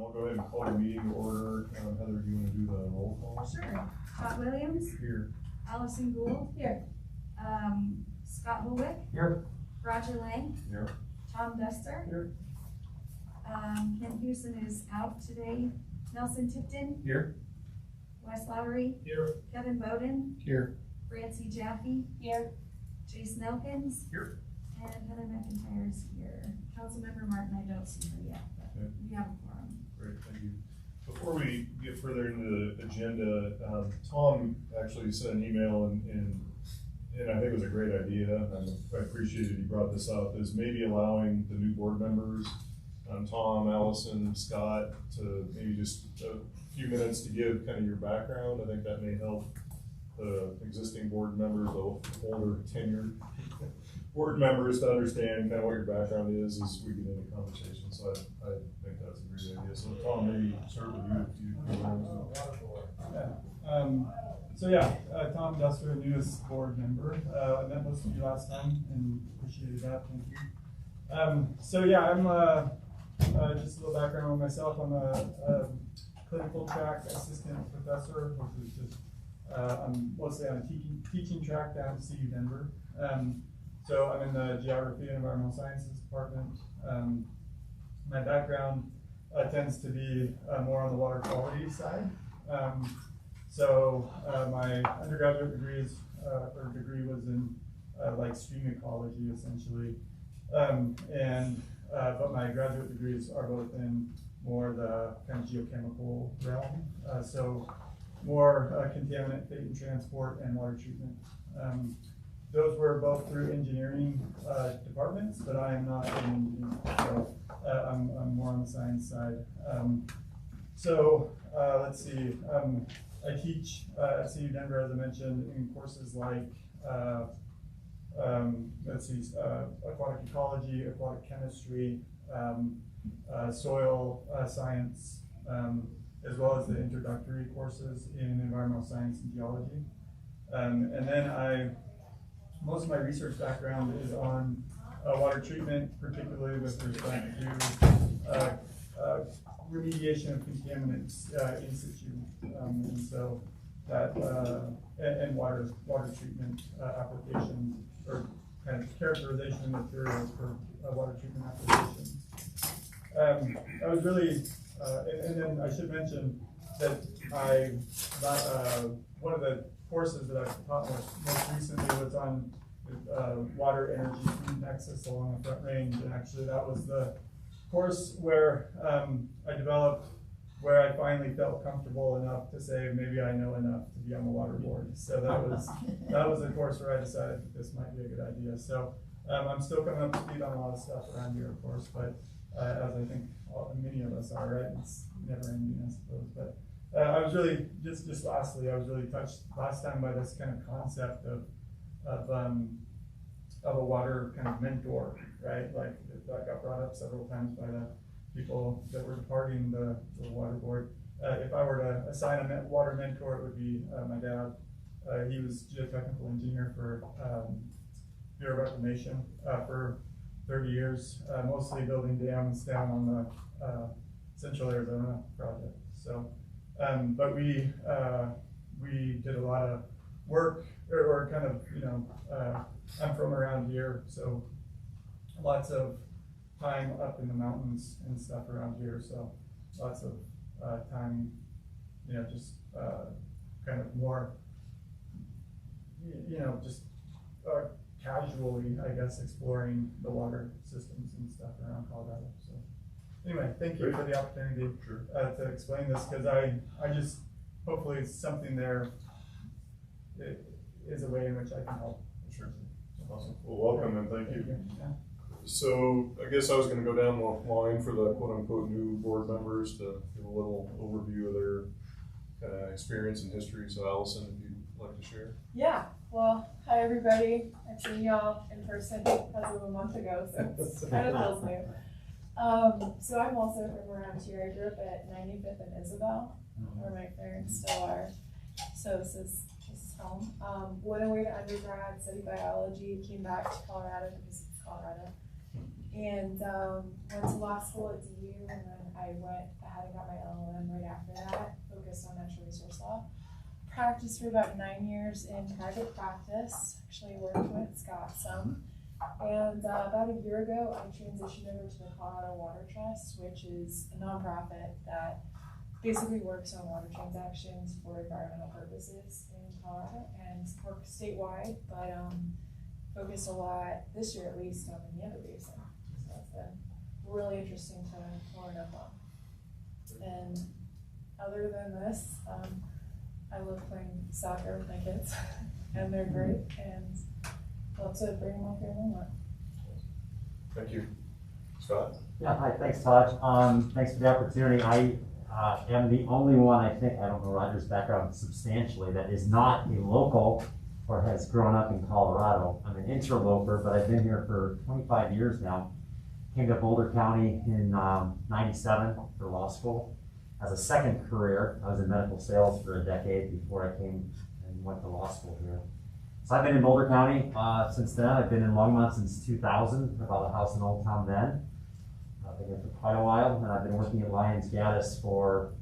We'll go ahead and call the meeting to order. Heather, do you want to do the roll call? Sure. Todd Williams. Here. Allison Gould. Here. Scott Bulwick. Here. Roger Lang. Here. Tom Duster. Here. Ken Houston is out today. Nelson Tipton. Here. Wes Lowry. Here. Kevin Bowden. Here. Francie Jaffe. Here. Jason Elkins. Here. And Heather McIntyre is here. Councilmember Martin, I don't see her yet, but Okay. we have a quorum. Great, thank you. Before we get further into the agenda, Tom actually sent an email and I think it was a great idea, and I appreciated he brought this up, is maybe allowing the new board members, Tom, Allison, Scott, to maybe just a few minutes to give kind of your background. I think that may help the existing board members, the older tenured board members, to understand kind of what your background is as we get into conversation. So I think that's a great idea. So Tom, maybe start with you if you want to. Tom Duster, newest board member. I met most of you last time and appreciated that. Thank you. I'm just a little background on myself. I'm a clinical track assistant professor, which is just I'm mostly on a teaching track down at CU Denver. So I'm in the Geography and Environmental Sciences department. My background tends to be more on the water quality side. My undergraduate degree was in like stream ecology, essentially, but my graduate degrees are both in more the kind of geochemical realm. So more contaminant, fate, and transport, and water treatment. Those were both through engineering departments, but I am not in engineering, so I'm more on the science side. Let's see. I teach at CU Denver, as I mentioned, in courses like aquatic ecology, aquatic chemistry, soil science, as well as the introductory courses in environmental science and geology. And then most of my research background is on water treatment, particularly with respect to remediation of contaminants in situ, and so that and water treatment applications, or kind of characterization of materials for water treatment applications. I was really, and then I should mention that one of the courses that I've taught most recently was on water, energy, food nexus along the Front Range, and actually that was the course where I developed, where I finally felt comfortable enough to say maybe I know enough to be on the Waterboard. So that was the course where I decided that this might be a good idea. So I'm still coming up to speed on a lot of stuff around here, of course, but as I think many of us are, right? It's never ending, I suppose. But I was really just lastly, I was really touched last time by this kind of concept of a water kind of mentor, right? Like that got brought up several times by the people that were departing the Waterboard. If I were to assign a water mentor, it would be my dad. He was geotechnical engineer for Bureau of Reclamation for 30 years, mostly building dams down on the Central Arizona project. So, but we did a lot of work, or kind of, I'm from around here, so lots of time up in the mountains and stuff around here, so lots of time, just kind of more, just casually, I guess, exploring the water systems and stuff around Colorado. So anyway, thank you for the opportunity to explain this, because I just, hopefully it's something there, it is a way in which I can help. Sure. Awesome. Well, welcome and thank you. Yeah. So I guess I was going to go down the line for the quote-unquote new board members to give a little overview of their kind of experience and history. So Allison, if you'd like to share. Yeah, well, hi everybody. I've seen y'all in person as of a month ago, so it kind of feels new. So I'm also from around here. I grew up at 95th and Isabel, where my parents still are. So this is home. Went away to undergrad, studied biology, came back to Colorado because it's Colorado, and went to law school at DU, and then I I went ahead and got my LLM right after that, focused on natural resource law. Practiced for about 9 years in private practice, actually worked with Scott some. And about a year ago, I transitioned over to the Colorado Water Trust, which is a nonprofit that basically works on water transactions for environmental purposes in Colorado and works statewide, but focused a lot, this year at least, on the Meander Basin. So that's been really interesting to learn about. And other than this, I love playing soccer with my kids, and they're great, and love to bring them up here in Longmont. Thank you. Scott? Yeah, hi, thanks Todd. Thanks for the opportunity. I am the only one, I think, I don't know Roger's background substantially, that is not a local or has grown up in Colorado. I'm an interloper, but I've been here for 25 years now. Came to Boulder County in 97 for law school. As a second career, I was in medical sales for a decade before I came and went to law school here. So I've been in Boulder County since then. I've been in Longmont since 2000. I bought a house in Old Town then. I've been here for quite a while, and I've been working at Lyons Gaddis for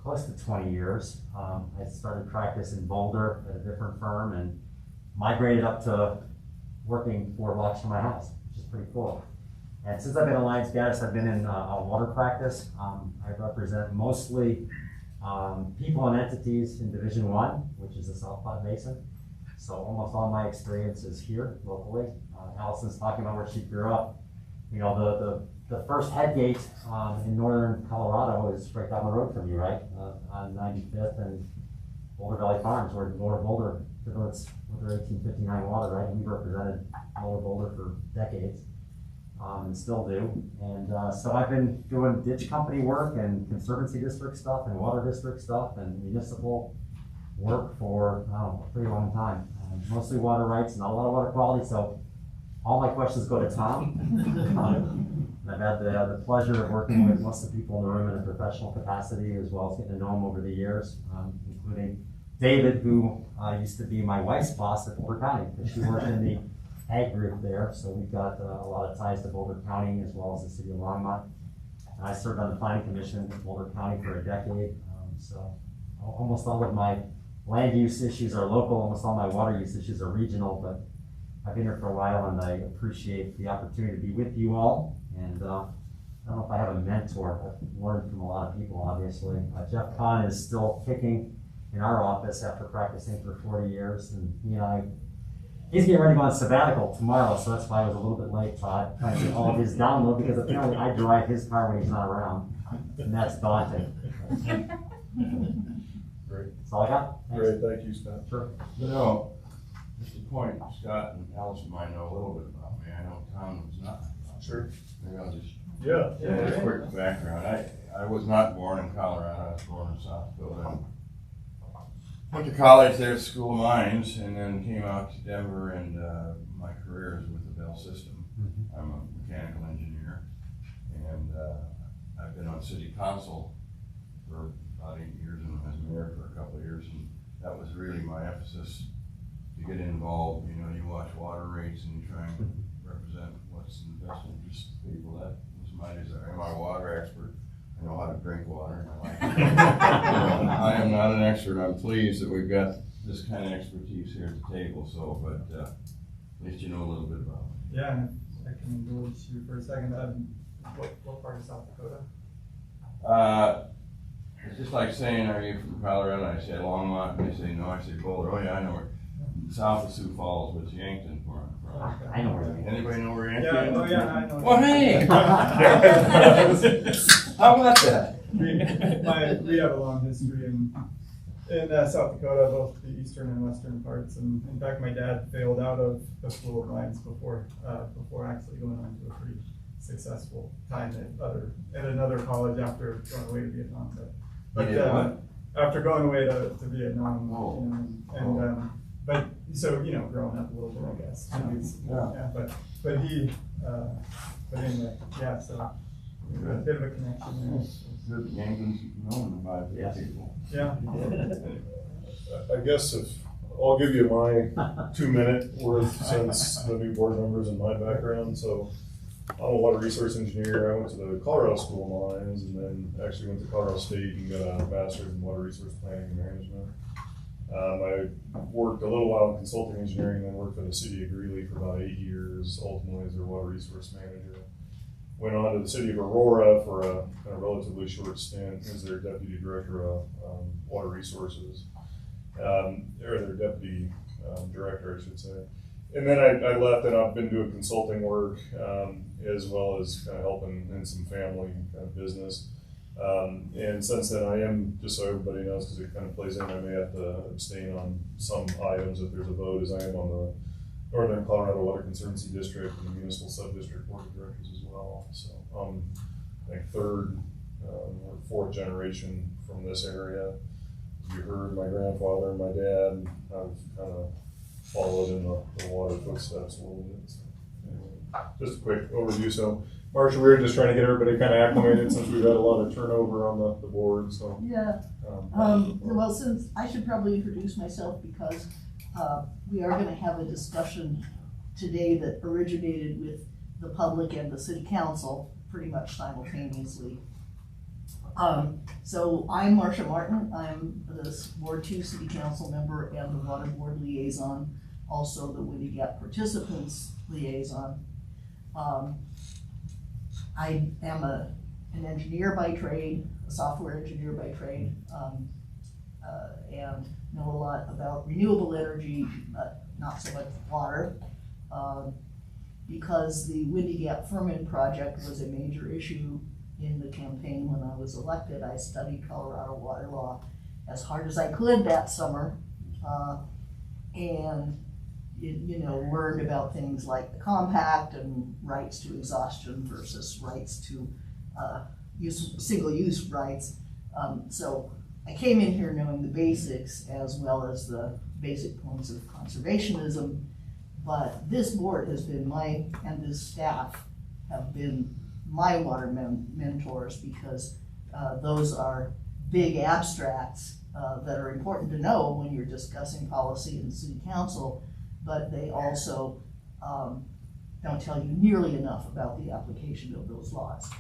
close to 20 years. I started practice in Boulder at a different firm and migrated up to working 4 blocks from my house, which is pretty cool. And since I've been at Lyons Gaddis, I've been in water practice. I represent mostly people and entities in Division 1, which is the South Platte Basin. So almost all my experience is here locally. Allison's talking about where she grew up. You know, the first head gate in northern Colorado is right down the road from you, right? On 95th and Boulder Valley Farms, where Lower Boulder devotes with their 1859 water, right? We represented Lower Boulder for decades. And still do. And so I've been doing ditch company work and conservancy district stuff and water district stuff and municipal work for a pretty long time. Mostly water rights, not a lot of water quality, so all my questions go to Tom. I've had the pleasure of working with most of the people in the room in a professional capacity, as well as getting to know them over the years, including David, who used to be my wife's boss at Boulder County, because she worked in the ag group there, so we've got a lot of ties to Boulder County as well as the city of Longmont. And I served on the planning commission in Boulder County for a decade, so almost all of my land use issues are local, almost all my water use issues are regional, but I've been here for a while and I appreciate the opportunity to be with you all. And I don't know if I have a mentor. I've learned from a lot of people, obviously. Jeff Kahn is still kicking in our office after practicing for 40 years, and he's getting ready to go on sabbatical tomorrow, so that's why I was a little bit late, Todd, trying to get all of his download, because apparently I drive his car when he's not around, and that's daunting. Great. That's all I got. Thanks. Great, thank you, Scott. Sure. You know, just a point, Scott and Allison might know a little bit about me. I know Tom was not. Sure. Maybe I'll just Yeah. give a quick background. I was not born in Colorado. I was born in South Dakota. Went to college there at School of Mines, and then came out to Denver, and my career is with the Bell System. Mm-hmm. I'm a mechanical engineer, and I've been on city council for about 8 years, and as mayor for a couple of years, and that was really my emphasis to get involved. You know, you watch water rates and you try and represent what's in the best interest of people. That was my desire. I'm a water expert. I know how to drink water. I am not an expert. I'm pleased that we've got this kind of expertise here at the table. So, but at least you know a little bit about it. Yeah, and I can go with you for a second. What part of South Dakota? It's just like saying, are you from Colorado? I say Longmont, and they say no. I say Boulder. Oh yeah, I know where. South of Sioux Falls, but Yankton where I'm from. I know where you are. Anybody know where Yankton? Yeah, oh yeah, I know. Well, hey! How about that? We have a long history in South Dakota, both the eastern and western parts. And in fact, my dad failed out of the School of Mines before actually going on to a pretty successful time at another college after going away to Vietnam. But after going away to Vietnam, but so growing up a little bit, I guess. Yeah. But anyway, yeah. So a bit of a connection there. Good Yankees known by people. Yeah. I guess I'll give you my 2-minute worth since the new board members and my background. So I'm a water resource engineer. I went to the Colorado School of Mines and then actually went to Colorado State and got a master's in water resource planning and management. I worked a little while in consulting engineering, then worked for the city of Greeley for about 8 years, ultimately as their water resource manager. Went on to the city of Aurora for a kind of relatively short stint as their deputy director of water resources, or their deputy director, I should say. And then I left and I've been doing consulting work as well as kind of helping in some family kind of business. And since then I am, just so everybody knows, because it kind of plays in, I may have to abstain on some items if there's a vote, as I am on the Northern Colorado Water Conservancy District and the Municipal Sub-District Board of Directors as well. So I think third or fourth generation from this area. As you heard, my grandfather and my dad have kind of followed in the water footsteps a little bit. So, anyway, just a quick overview. So, Marsha, we were just trying to get everybody kind of acclimated since we've had a lot of turnover on the board. So Yeah. Well, since I should probably introduce myself because we are going to have a discussion today that originated with the public and the city council pretty much simultaneously. So I'm Marsha Martin. I'm the Ward 2 City Council member and the Waterboard liaison, also the Windy Gap Participants liaison. I am an engineer by trade, a software engineer by trade, and know a lot about renewable energy, but not so much water. Because the Windy Gap Ferment project was a major issue in the campaign when I was elected, I studied Colorado water law as hard as I could that summer, and learned about things like the compact and rights to exhaustion versus rights to single-use rights. So I came in here knowing the basics as well as the basic points of conservationism, but this board has been and this staff have been my water mentors because those are big abstracts that are important to know when you're discussing policy in city council, but they also don't tell you nearly enough about the application of those laws.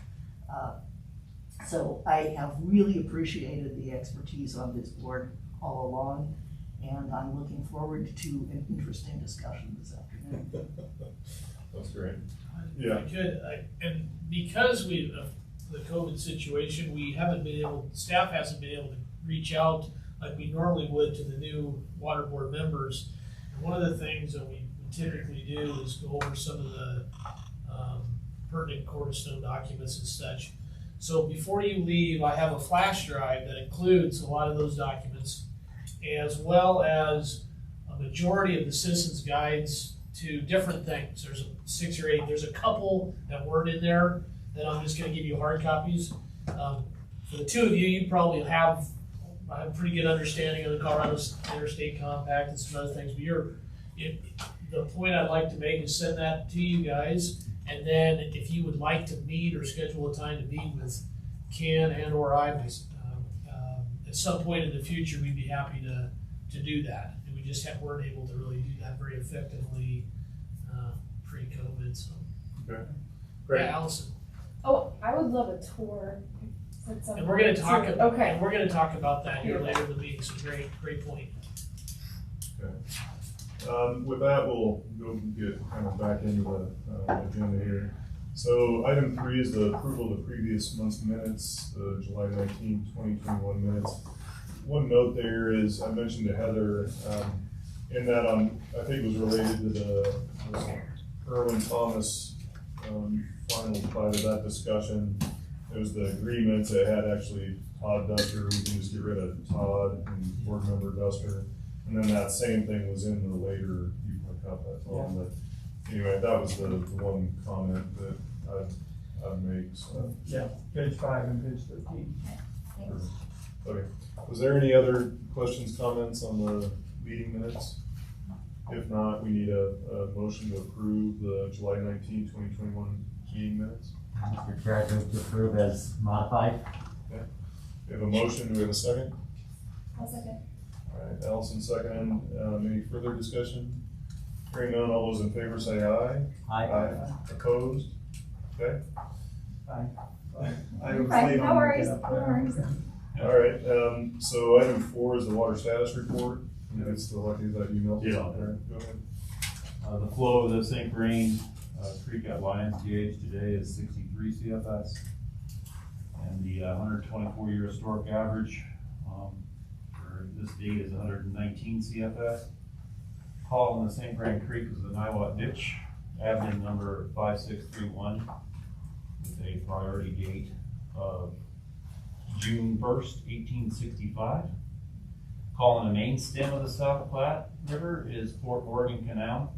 So I have really appreciated the expertise on this board all along, and I'm looking forward to an interesting discussion this afternoon. that's great. Yeah. And because of the COVID situation, staff hasn't been able to reach out like we normally would to the new water board members. And one of the things that we typically do is go over some of the pertinent cornerstone documents and such. So before you leave, I have a flash drive that includes a lot of those documents, as well as a majority of the citizens' guides to different things. There's 6 or 8. There's a couple that weren't in there that I'm just going to give you hard copies. For the two of you, you probably have a pretty good understanding of the Colorado Interstate Compact and some other things. But the point I'd like to make is send that to you guys. And then if you would like to meet or schedule a time to meet with Ken and or I, at some point in the future, we'd be happy to do that. And we just weren't able to really do that very effectively pre-COVID. So. Okay, great. Yeah, Allison. Oh, I would love a tour. And we're going to talk. Okay. And we're going to talk about that here later in the meeting. So great point. Okay. With that, we'll go get kind of back into the agenda here. So item 3 is the approval of the previous month's minutes, the July 19, 2021 minutes. One note there is, I mentioned to Heather, in that I think it was related to the Erwin Thomas final part of that discussion. It was the agreement that had actually Todd Duster, we can just get rid of Todd and board member Duster. And then that same thing was in the later, you point out that, Tom, but anyway, that was the one comment that I'd make, so. Yeah, page 5 and page 13. Thanks. Okay, was there any other questions, comments on the meeting minutes? If not, we need a motion to approve the July 19, 2021 meeting minutes. Mr. Chair, I move to approve as modified. Okay. We have a motion, do we have a second? I'll second. All right, Allison second. Any further discussion? Hearing none, all those in favor say aye. Aye. Opposed? Okay, I was Fine, late no on the worries, get up. no worries. all right, so item 4 is the water status report. It's still lucky that email. Yeah. Go ahead. The flow of the St. Vrain Creek at Lions gauge today is 63 CFS. And the 124-year historic average for this date is 119 CFS. Call in the St. Vrain Creek is the Niwot Ditch, admin number 5631, with a priority date of June 1st, 1865. Call in the main stem of the South Platte River is Fort Oregon Canal.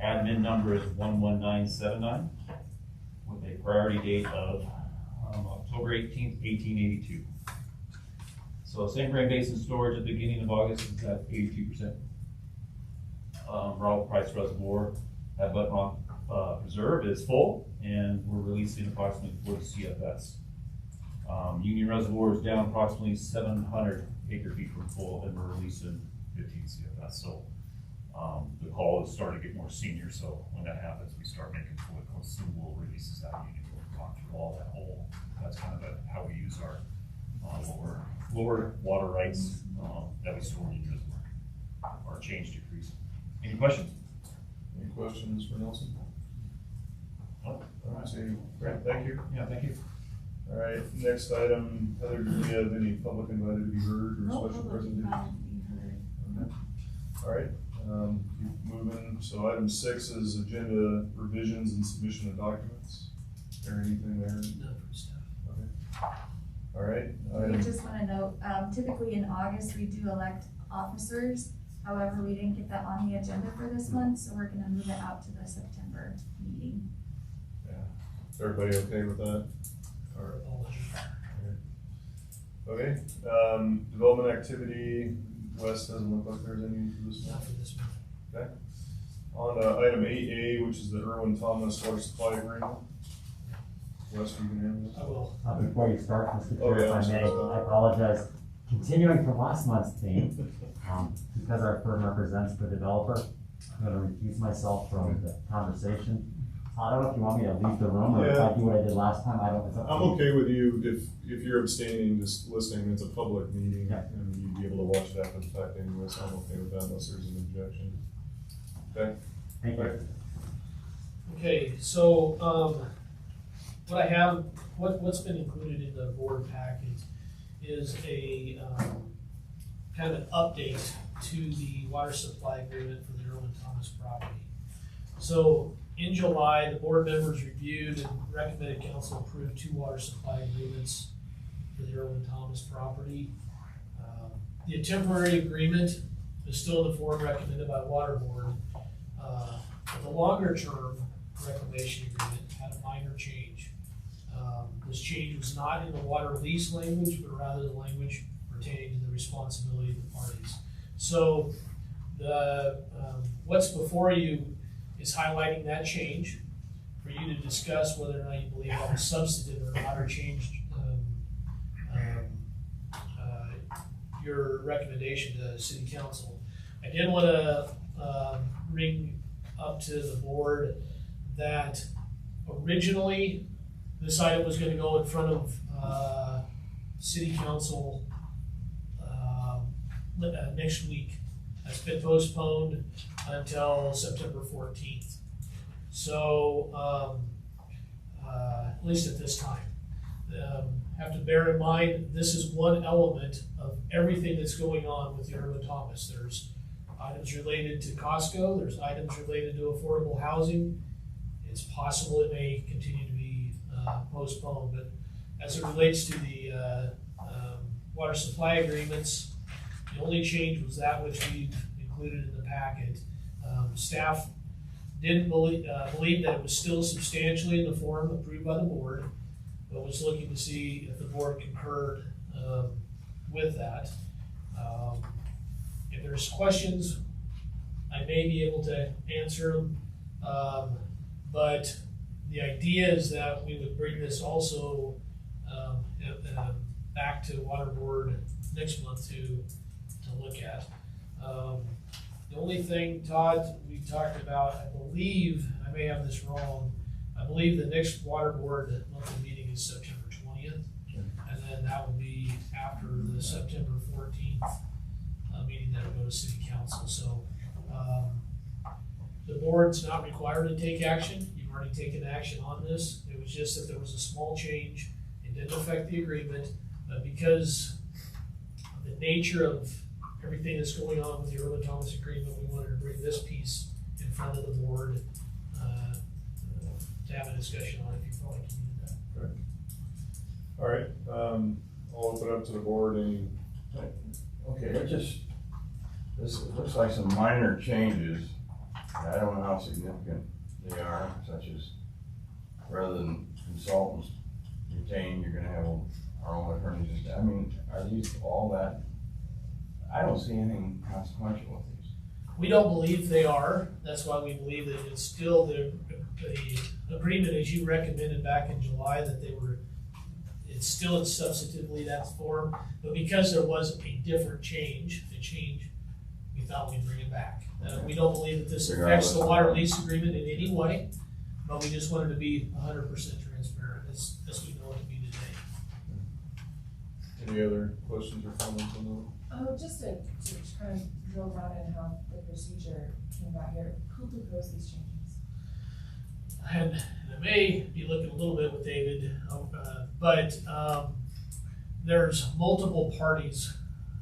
Admin number is 11979, with a priority date of October 18th, 1882. So St. Vrain Basin storage at the beginning of August is at 82%. Raul Price Reservoir at Butt Rock Preserve is full, and we're releasing approximately 40 CFS. Union Reservoir is down approximately 700 acre-feet from full, and we're releasing 15 CFS. So the call is starting to get more senior, so when that happens, we start making fully consumable releases out of Union. We've gone through all that whole, that's kind of how we use our lower water rights that we store in the reservoir. Our change decrease. Any questions? Any questions for Nelson? No? All right, great, thank you. Yeah, thank you. All right, next item, Heather, do we have any public invited to be heard or special presentation? Okay. All right, keep moving. So item 6 is agenda revisions and submission of documents. Is there anything there? No stuff. Okay. All right. We just wanna note, typically in August, we do elect officers. However, we didn't get that on the agenda for this month, so we're gonna move it out to the September meeting. Yeah. Is everybody okay with that? Or apology. Okay, development activity, Wes, doesn't look like there's any for this Not one. for this month. Okay. On item 8A, which is the Erwin Thomas water supply agreement. Wes, you can handle this? I will. Before you start, Mr. Oh, Chair, yeah, if I may, I'm sorry. I apologize. Continuing from last month's theme, because our firm represents the developer, I'm gonna recuse myself from the conversation. I don't know if you want me to leave the room or if I do what I did last time, I don't, it's up to I'm you. okay with you if you're abstaining, just listening, it's a public meeting, Yeah. and you'd be able to watch it after the fact anyway, so I'm okay with that unless there's an objection. Okay? Thank you. Okay, so, what I have, what's been included in the board package is a, kind of an update to the water supply agreement for the Erwin Thomas property. So, in July, the board members reviewed and recommended council approve 2 water supply agreements for the Erwin Thomas property. The temporary agreement is still in the form recommended by Waterboard. But the longer term reclamation agreement had a minor change. This change was not in the water lease language, but rather the language pertaining to the responsibility of the parties. So the what's before you is highlighting that change for you to discuss whether or not you believe that was substantive or not, or changed your recommendation to city council. I did want to bring up to the board that originally this item was going to go in front of city council next week. That's been postponed until September 14th. So, at least at this time. Have to bear in mind, this is one element of everything that's going on with the Erwin Thomas. There's items related to Costco, there's items related to affordable housing. It's possible it may continue to be postponed, but as it relates to the water supply agreements, the only change was that which we've included in the packet. Staff didn't believe that it was still substantially in the form approved by the board, but was looking to see if the board concurred with that. If there's questions, I may be able to answer them, but the idea is that we would bring this also back to Waterboard next month to look at. The only thing, Todd, we talked about, I believe, I may have this wrong, I believe the next Waterboard monthly meeting is September 20th. And then that would be after the September 14th meeting that will go to city council. So the board's not required to take action. You've already taken action on this. It was just that there was a small change. It didn't affect the agreement, but because of the nature of everything that's going on with the Erwin Thomas agreement, we wanted to bring this piece in front of the board to have a discussion on it if you felt like you needed that. All right, I'll open it up to the board. Any Okay, this looks like some minor changes. I don't know how significant they are, such as rather than consultants retained, you're gonna have our own attorneys. I mean, are these all that? I don't see anything consequential with these. We don't believe they are. That's why we believe that it's still the agreement as you recommended back in July, that they were, it's still substantively that form, but because there was a different change, we thought we'd bring it back. We don't believe that this affects the water lease agreement in any way, but we just wanted to be 100% transparent as we know it to be today. Any other questions or comments on Just to kind of drill down in how the procedure came about here, who proposed these changes? And I may be looking a little bit with David, but there's multiple parties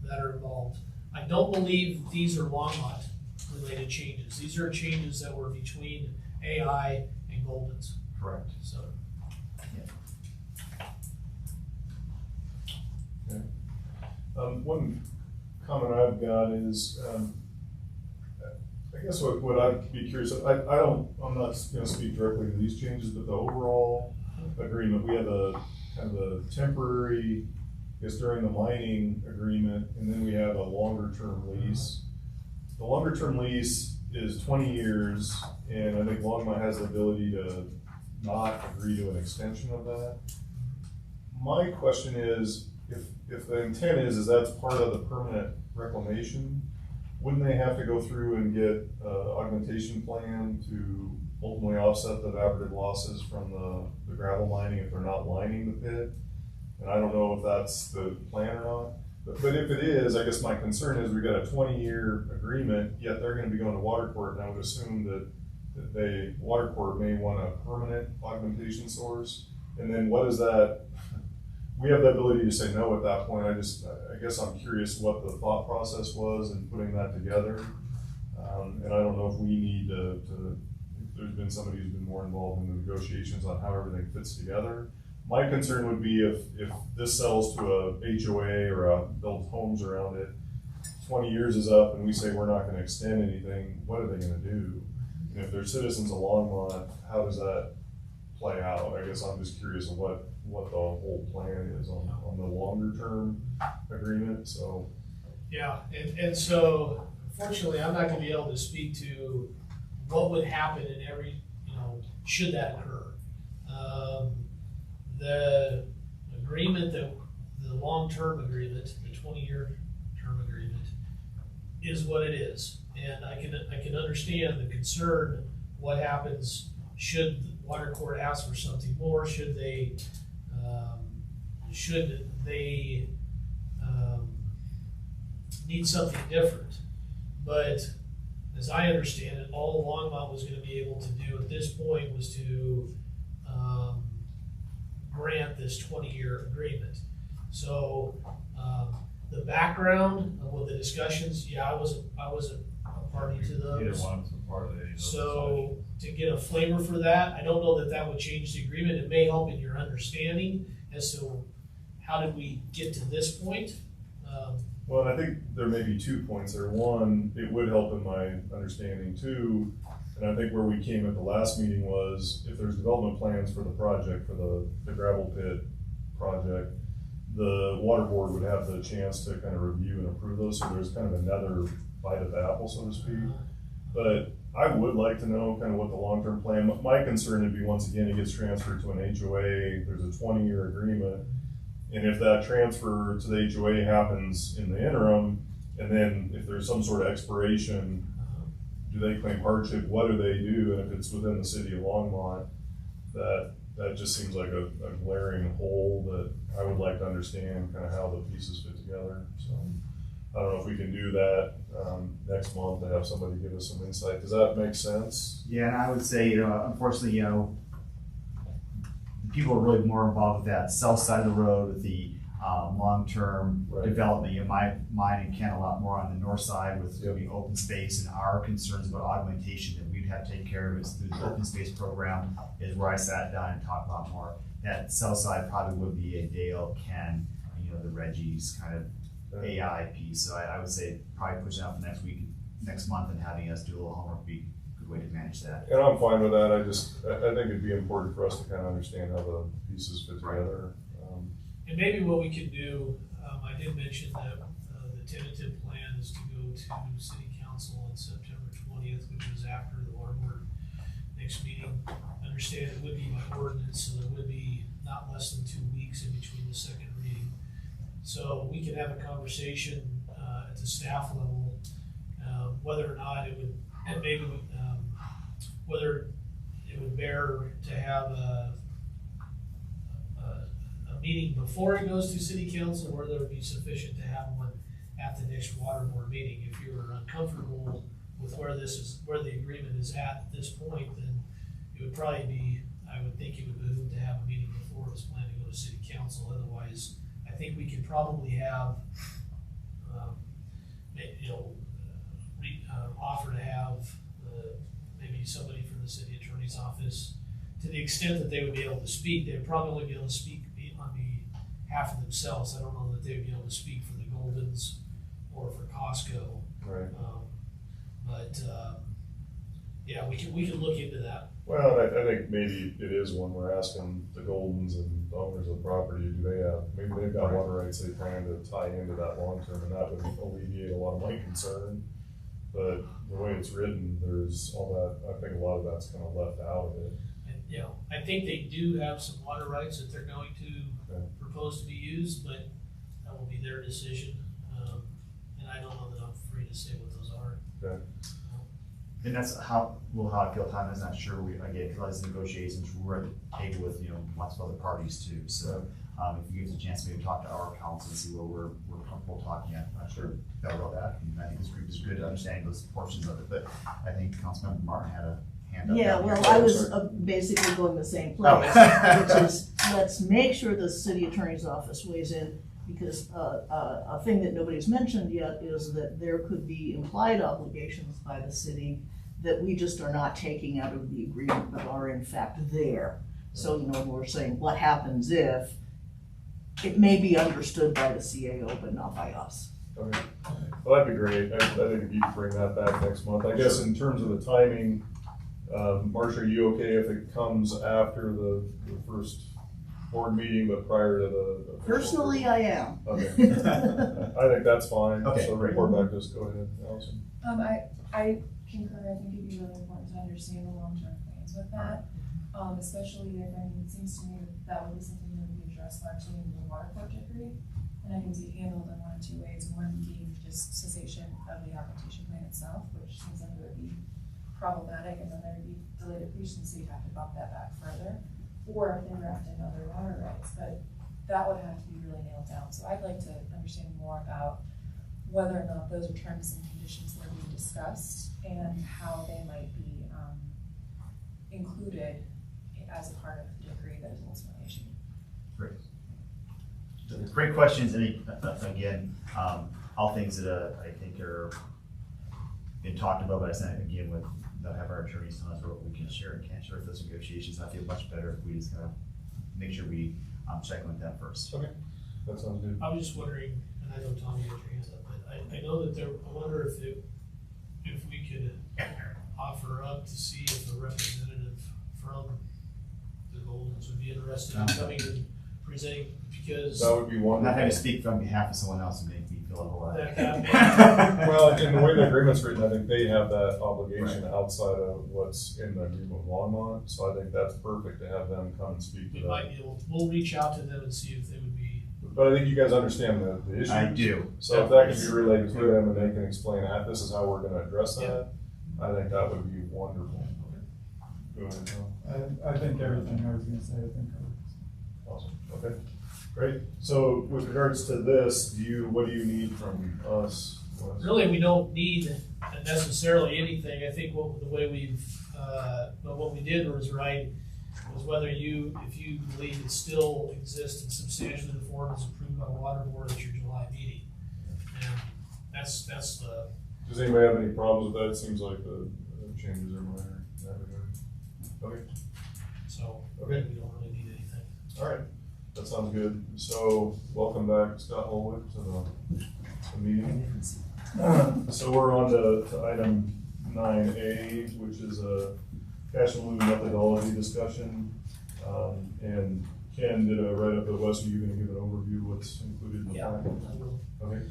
that are involved. I don't believe these are Longmont related changes. These are changes that were between AI and Golden's. Correct. So. Okay. One comment I've got is, I guess what I'd be curious, I'm not gonna speak directly to these changes, but the overall agreement, we have a kind of a temporary, I guess during the mining agreement, and then we have a longer term lease. The longer term lease is 20 years, and I think Longmont has the ability to not agree to an extension of that. My question is, if the intent is that's part of the permanent reclamation, wouldn't they have to go through and get an augmentation plan to ultimately offset the evaporative losses from the gravel mining if they're not lining the pit? And I don't know if that's the plan or not, but if it is, I guess my concern is we've got a 20-year agreement, yet they're gonna be going to water court, and I would assume that water court may want a permanent augmentation source. And then what is that? We have the ability to say no at that point. I guess I'm curious what the thought process was in putting that together. And I don't know if we need to if there's been somebody who's been more involved in the negotiations on how everything fits together. My concern would be if this sells to a HOA or builds homes around it, 20 years is up and we say we're not gonna extend anything, what are they gonna do? And if they're citizens of Longmont, how does that play out? I guess I'm just curious of what the whole plan is on the longer term agreement, so. Yeah, and so unfortunately, I'm not gonna be able to speak to what would happen in every, should that occur. The agreement, the long-term agreement, the 20-year term agreement is what it is. And I can understand the concern, what happens should the water court ask for something more, should they need something different. But as I understand it, all Longmont was gonna be able to do at this point was to grant this 20-year agreement. So the background of what the discussions, I wasn't a party to those. Either one was a part of it. So to get a flavor for that, I don't know that would change the agreement. It may help in your understanding as to how did we get to this point. Well, and I think there may be 2 points there. One, it would help in my understanding. Two, and I think where we came at the last meeting was if there's development plans for the project, for the gravel pit project, the Waterboard would have the chance to kind of review and approve those. So there's kind of another bite of the apple, so to speak. But I would like to know kind of what the long-term plan. My concern would be, once again, it gets transferred to an HOA. There's a 20-year agreement. And if that transfer to the HOA happens in the interim, and then if there's some sort of expiration, do they claim hardship? What do they do? And if it's within the city of Longmont, that just seems like a glaring hole that I would like to understand kind of how the pieces fit together. So I don't know if we can do that next month to have somebody give us some insight. Does that make sense? Yeah, and I would say, unfortunately, people are really more involved with that south side of the road with the long-term Right. development. Mine and Ken a lot more on the north side with the open space, and our concerns about augmentation that we'd have to take care of is through the open space program is where I sat down and talked about more. That south side probably would be a Dale, Ken, the Reggie's kind of AI piece. So I would say probably pushing out for next month and having us do a little homework would be a good way to manage that. And I'm fine with that. I think it'd be important for us to kind of understand how the pieces fit together. And maybe what we could do, I did mention that the tentative plan is to go to city council on September 20th, which is after the Waterboard next meeting. Understand it would be by ordinance, so there would be not less than 2 weeks in between the second reading. So we could have a conversation at the staff level, whether or not it would, and maybe whether it would bear to have a meeting before it goes to city council, or there would be sufficient to have one at the next Waterboard meeting. If you're uncomfortable with where the agreement is at this point, then it would probably be, I would think it would behoove to have a meeting before it was planned to go to city council. Otherwise, I think we could probably have, offer to have maybe somebody from the city attorney's office, to the extent that they would be able to speak. They would probably only be able to speak on behalf of themselves. I don't know that they would be able to speak for the Goldens or for Costco. Right. Yeah, we can look into that. Well, I think maybe it is when we're asking the Goldens and the owners of the property, maybe they've got water rights they plan to tie into that long term, and that would alleviate a lot of my concern. But the way it's written, there's all that, I think a lot of that's kind of left out of it. And, I think they do have some water rights that they're going to propose to be used, but that will be their decision. And I don't know that I'm free to say what those are. Okay. And that's how I feel. Tom is not sure. Because all these negotiations, we're at the table with lots of other parties too. So if you give us a chance to maybe talk to our council and see where we're comfortable talking. I'm not sure about that. And I think this group is good at understanding those portions of it. But I think Councilmember Martin had a hand up. Yeah, down well, here. I was basically going the same place, which is, let's make sure the city attorney's office weighs in, because a thing that nobody's mentioned yet is that there could be implied obligations by the city that we just are not taking out of the agreement, but are in fact there. So, we're saying what happens if, it may be understood by the CAO, but not by us. Okay. Well, that'd be great. I think if you could bring that back next month. I guess in terms of the timing, Marcia, are you okay if it comes after the first board meeting, but prior to the official? Personally, I am. Okay. I think that's fine. Okay, So great. report back to us. Go ahead, Allison. I concur. I think it'd be really important to understand the long-term plans with that, especially if, it seems to me that would be something that would be addressed largely in the Waterboard decree, and I can be handled in one of two ways. One being just cessation of the augmentation plan itself, which seems like it would be problematic, and then there would be delayed depletion, so you'd have to bump that back further, or if they draft in other water rights, but that would have to be really nailed down. So I'd like to understand more about whether or not those are terms and conditions that are being discussed and how they might be included as a part of the decree that is ultimately issued. Great. So great questions. And again, all things that I think are been talked about, but I said again with have our attorneys tell us what we can share and can't share with those negotiations. I feel much better if we just kind of make sure we check in with them first. Okay, that sounds good. I was just wondering, and I know Tommy had your hands up, but I know that I wonder if we could offer up to see if a representative from the Goldens would be interested in coming and presenting, because That would be I'm wonderful. not having to speak on behalf of someone else and make me feel a whole lot. Well, in the way the agreement's written, I think they have that obligation outside of what's in the agreement with Longmont, so I think that's perfect to have them come and speak to we that. might be able, we'll reach out to them and see if they would be. But I think you guys understand the issue. I do. So if that can be relayed to them and they can explain this is how we're gonna address that, I think that would be wonderful. Go ahead, Tom. I think everything I was gonna say, I think covered. Awesome, okay, great. So with regards to this, what do you need from us? Wes? Really, we don't need necessarily anything. I think the way but what we did was right, was if you believe it still exists in substantially the form as approved by Waterboard at your July meeting. And that's the. Does anybody have any problems with that? It seems like the changes are minor in that regard. Okay. So, Okay. we don't really need anything. All right, that sounds good. So, welcome back, Scott Holwood, to the meeting. So we're on to item 9A, which is a cash in lieu methodology discussion. And Ken did a write-up at West. Are you gonna give an overview of what's included in the Yeah, packet? I will. Okay.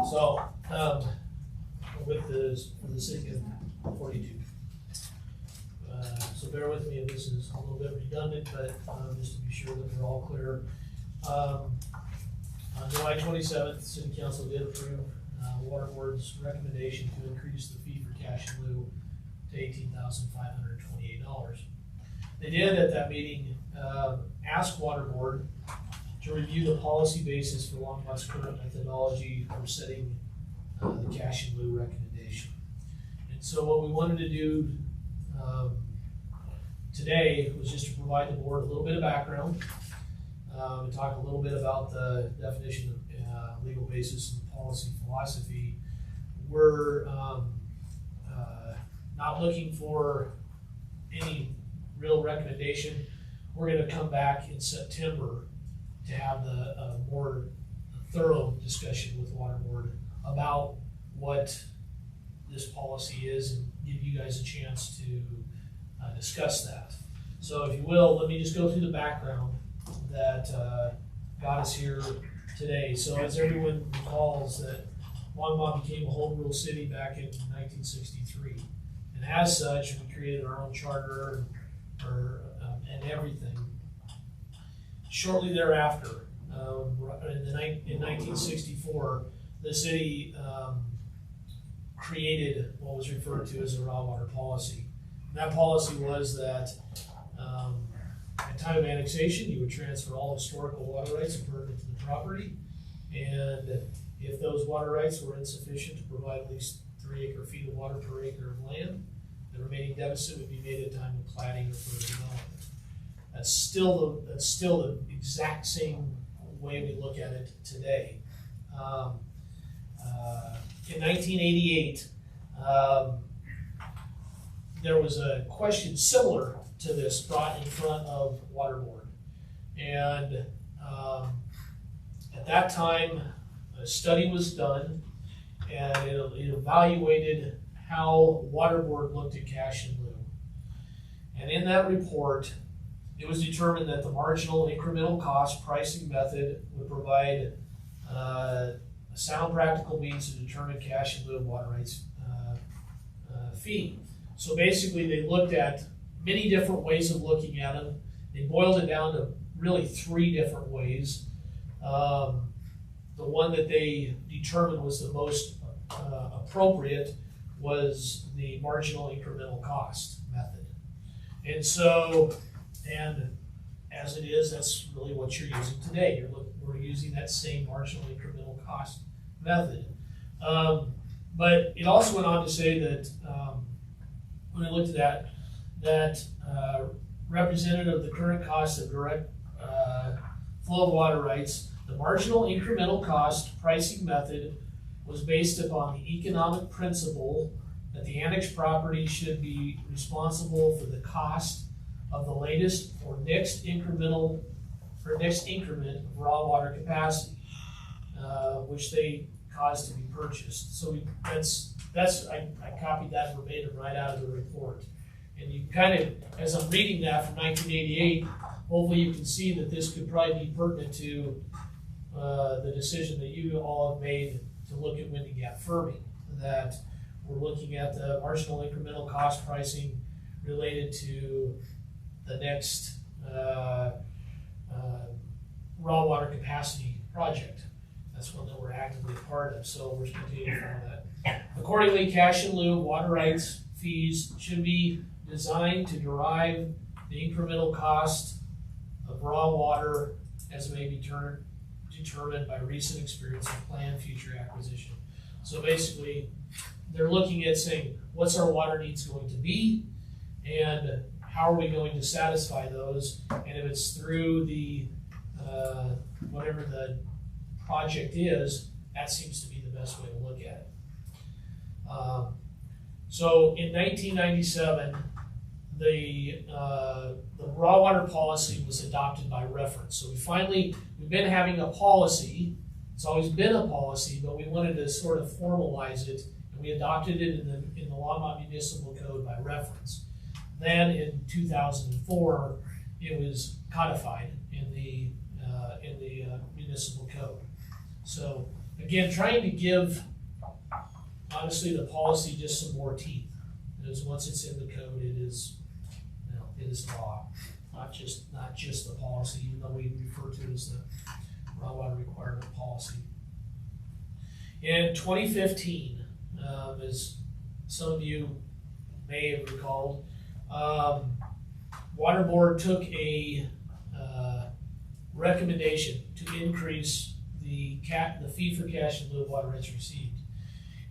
So, with for the sake of 42. So bear with me if this is a little bit redundant, but just to be sure that we're all clear. On July 27th, City Council did approve Waterboard's recommendation to increase the fee for cash in lieu to $18,528. They did at that meeting ask Waterboard to review the policy basis for Longmont's current methodology for setting the cash in lieu recommendation. And so what we wanted to do today was just to provide the board a little bit of background, and talk a little bit about the definition of legal basis and policy philosophy. We're not looking for any real recommendation. We're going to come back in September to have the more thorough discussion with Waterboard about what this policy is and give you guys a chance to discuss that. So if you will, let me just go through the background that got us here today. So as everyone recalls, that Longmont became a home rule city back in 1963. And as such, we created our own charter and everything. Shortly thereafter, in 1964, the city created what was referred to as a raw water policy. And that policy was that at time of annexation, you would transfer all historical water rights pertinent to the property. And if those water rights were insufficient to provide at least 3 acre-feet of water per acre of land, the remaining deficit would be made at time of platting or further development. That's still the exact same way we look at it today. In 1988, there was a question similar to this brought in front of Waterboard. And at that time, a study was done, and it evaluated how Waterboard looked at cash in lieu. And in that report, it was determined that the marginal incremental cost pricing method would provide a sound practical means to determine cash in lieu of water rights fee. So basically, they looked at many different ways of looking at them. They boiled it down to really 3 different ways. The one that they determined was the most appropriate was the marginal incremental cost method. And so, and as it is, that's really what you're using today. We're using that same marginal incremental cost method. But it also went on to say that when I looked at that representative of the current cost of direct flow of water rights, the marginal incremental cost pricing method was based upon the economic principle that the annexed property should be responsible for the cost of the latest or next increment of raw water capacity, which they caused to be purchased. So I copied that verbatim right out of the report. And you kind of, as I'm reading that from 1988, hopefully you can see that this could probably be pertinent to the decision that you all have made to look at windy gap firming, that we're looking at the marginal incremental cost pricing related to the next raw water capacity project. That's one that we're actively a part of, so we're continuing to follow that. Accordingly, cash in lieu of water rights fees should be designed to derive the incremental cost of raw water as may be determined by recent experience and planned future acquisition. So basically, they're looking at saying, what's our water needs going to be, and how are we going to satisfy those? And if it's through the whatever the project is, that seems to be the best way to look at it. So in 1997, the raw water policy was adopted by reference. So we've been having a policy. It's always been a policy, but we wanted to sort of formalize it, and we adopted it in the Longmont Municipal Code by reference. Then in 2004, it was codified in the municipal code. So again, trying to give, honestly, the policy just some more teeth. Because once it's in the code, it is law, not just the policy, even though we refer to it as the raw water requirement policy. In 2015, as some of you may have recalled, Waterboard took a recommendation to increase the fee for cash in lieu of water rights received.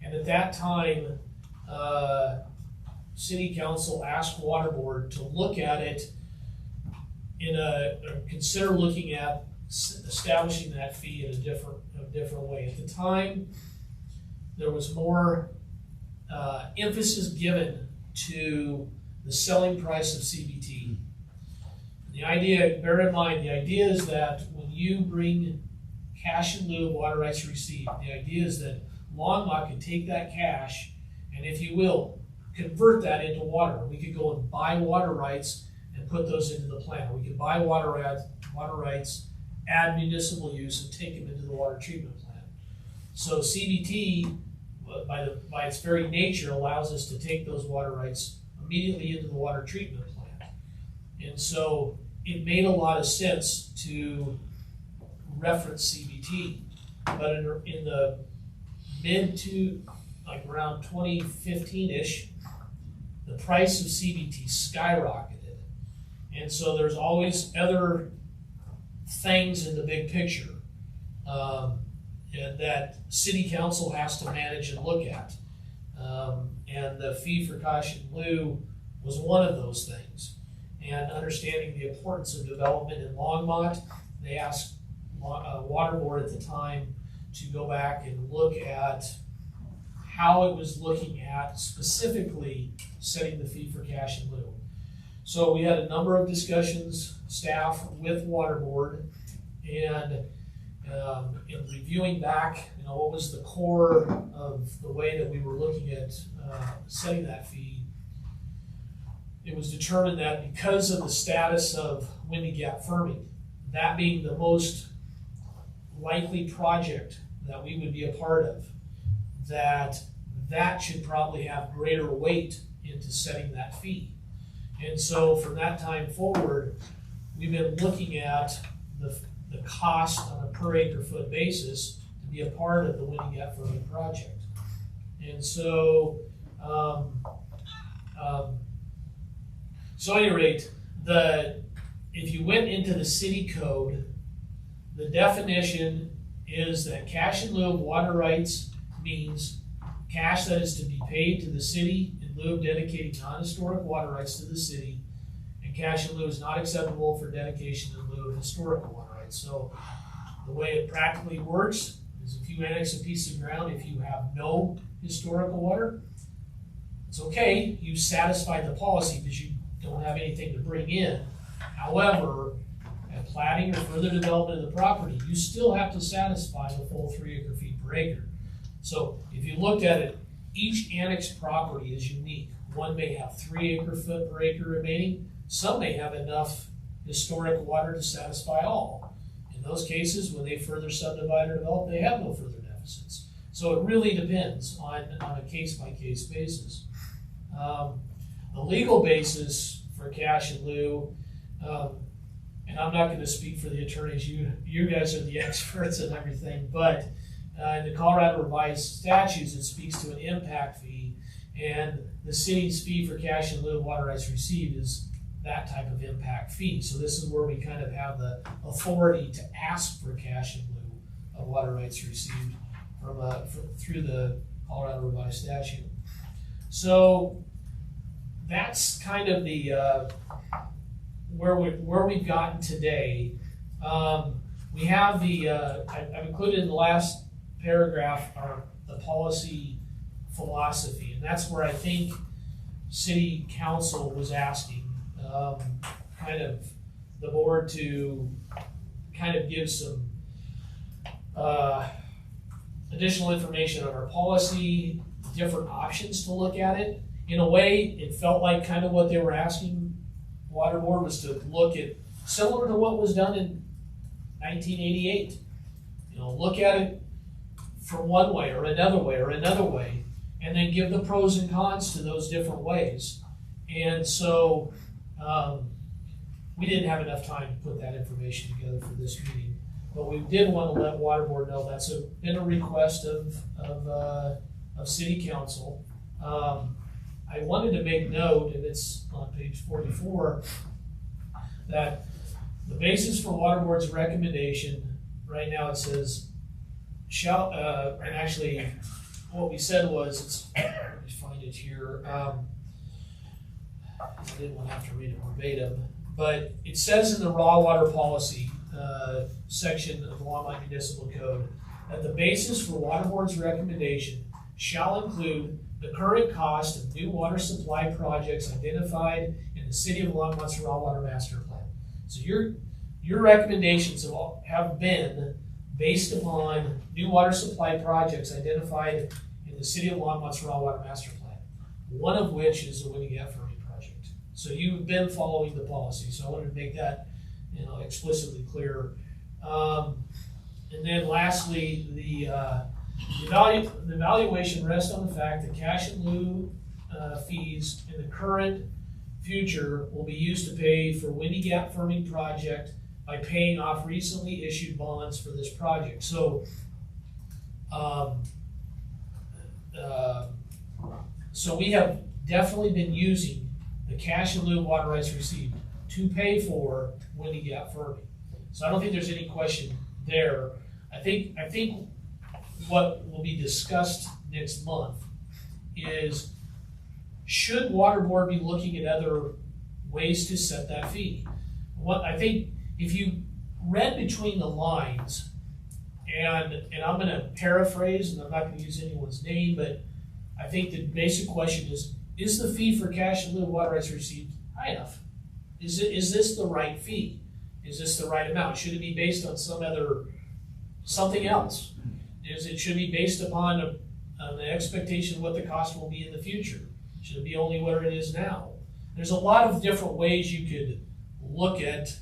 And at that time, City Council asked Waterboard to look at it consider looking at establishing that fee in a different way. At the time, there was more emphasis given to the selling price of CBT. The idea, bear in mind, the idea is that when you bring cash in lieu of water rights received, the idea is that Longmont can take that cash and, if you will, convert that into water. We could go and buy water rights and put those into the plant. We could buy water rights, add municipal use, and take them into the water treatment plant. So CBT, by its very nature, allows us to take those water rights immediately into the water treatment plant. And so it made a lot of sense to reference CBT. But in the around 2015-ish, the price of CBT skyrocketed. And so there's always other things in the big picture that City Council has to manage and look at. And the fee for cash in lieu was one of those things. And understanding the importance of development in Longmont, they asked Waterboard at the time to go back and look at how it was looking at specifically setting the fee for cash in lieu. So we had a number of discussions, staff with Waterboard, and in reviewing back, what was the core of the way that we were looking at setting that fee. It was determined that because of the status of Windy Gap firming, that being the most likely project that we would be a part of, that should probably have greater weight into setting that fee. And so from that time forward, we've been looking at the cost on a per acre foot basis to be a part of the Windy Gap firming project. And so, so at any rate, if you went into the city code, the definition is that cash in lieu of water rights means cash that is to be paid to the city in lieu of dedicating non-historic water rights to the city, and cash in lieu is not acceptable for dedication in lieu of historical water rights. So the way it practically works is if you annex a piece of ground, if you have no historical water, it's okay, you satisfied the policy because you don't have anything to bring in. However, at platting or further development of the property, you still have to satisfy the full 3 acre feet per acre. So if you looked at it, each annexed property is unique. One may have 3 acre foot per acre remaining. Some may have enough historic water to satisfy all. In those cases, when they further subdivide or develop, they have no further deficits. So it really depends on a case-by-case basis. The legal basis for cash in lieu, and I'm not going to speak for the attorneys, you guys are the experts and everything, but in the Colorado revised statutes, it speaks to an impact fee, And the city's fee for cash in lieu of water rights received is that type of impact fee. So this is where we kind of have the authority to ask for cash in lieu of water rights received through the Colorado Revised Statute. So that's kind of the where we've gotten today. We have the I've included in the last paragraph the policy philosophy, and that's where I think City Council was asking kind of the board to kind of give some additional information on our policy, different options to look at it. In a way, it felt like kind of what they were asking Waterboard was to look at similar to what was done in 1988. You know, look at it from one way or another way or another way, and then give the pros and cons to those different ways. And so we didn't have enough time to put that information together for this meeting, but we did want to let Waterboard know that's been a request of City Council. I wanted to make note, and it's on page 44, that the basis for Waterboard's recommendation, right now it says, and actually what we said was, let me find it here, I didn't want to have to read it verbatim, but it says in the raw water policy section of the Longmont Municipal Code that the basis for Waterboard's recommendation shall include the current cost of new water supply projects identified in the City of Longmont's Raw Water Master Plan. So your recommendations have been based upon new water supply projects identified in the City of Longmont's Raw Water Master Plan, one of which is the Winning Gap Ferry project. So you've been following the policy, so I wanted to make that explicitly clear. And then lastly, the evaluation rests on the fact that cash in lieu fees in the current future will be used to pay for Windy Gap Firming project by paying off recently issued bonds for this project. So, so we have definitely been using the cash in lieu of water rights received to pay for Windy Gap Firming. So I don't think there's any question there. I think what will be discussed next month is, should Waterboard be looking at other ways to set that fee? What I think, if you read between the lines, and I'm going to paraphrase, and I'm not going to use anyone's name, but I think the basic question is the fee for cash in lieu of water rights received high enough? Is this the right fee? Is this the right amount? Should it be based on something else? Should it be based upon an expectation of what the cost will be in the future? Should it be only what it is now? There's a lot of different ways you could look at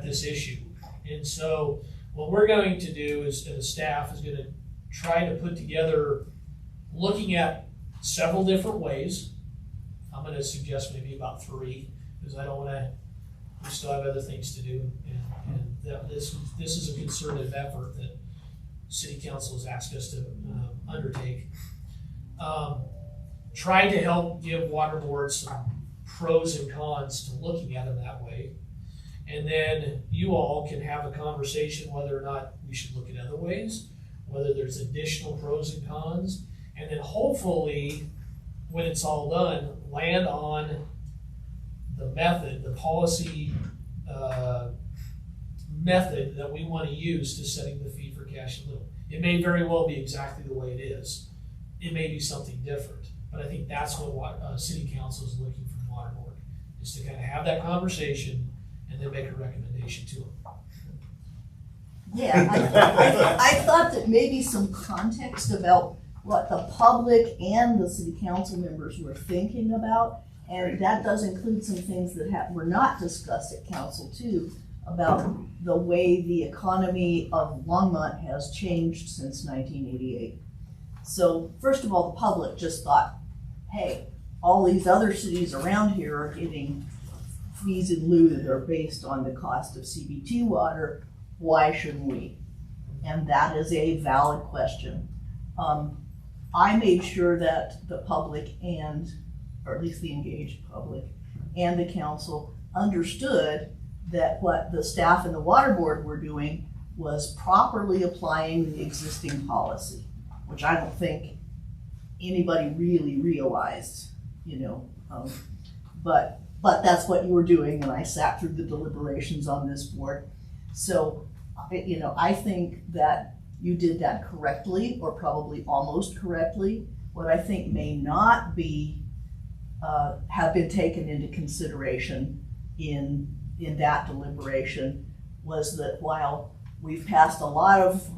this issue. And so what we're going to do is, as staff, is going to try to put together, looking at several different ways. I'm going to suggest maybe about 3, because we still have other things to do. And this is a concerted effort that City Council has asked us to undertake. Try to help give Waterboard some pros and cons to looking at them that way. And then you all can have a conversation whether or not we should look at other ways, whether there's additional pros and cons, and then hopefully, when it's all done, land on the method, the policy method that we want to use to setting the fee for cash in lieu. It may very well be exactly the way it is. It may be something different, but I think that's what City Council is looking from Waterboard, is to kind of have that conversation and then make a recommendation to them. Yeah, I thought that maybe some context about what the public and the City Council members were thinking about, and that does include some things that were not discussed at Council too, about the way the economy of Longmont has changed since 1988. So first of all, the public just thought, hey, all these other cities around here are getting fees in lieu that are based on the cost of CBT water. Why shouldn't we? And that is a valid question. I made sure that the public or at least the engaged public and the council understood that what the staff and the Waterboard were doing was properly applying the existing policy, which I don't think anybody really realized, but that's what you were doing, and I sat through the deliberations on this board. So, I think that you did that correctly, or probably almost correctly. What I think may not be, have been taken into consideration in that deliberation was that while we've passed a lot of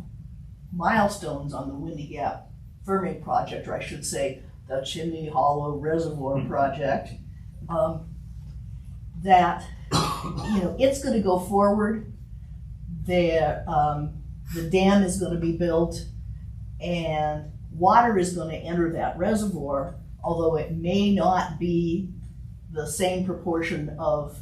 milestones on the Windy Gap firming project, or I should say the Chimney Hollow Reservoir project, that it's going to go forward. The dam is going to be built, and water is going to enter that reservoir, although it may not be the same proportion of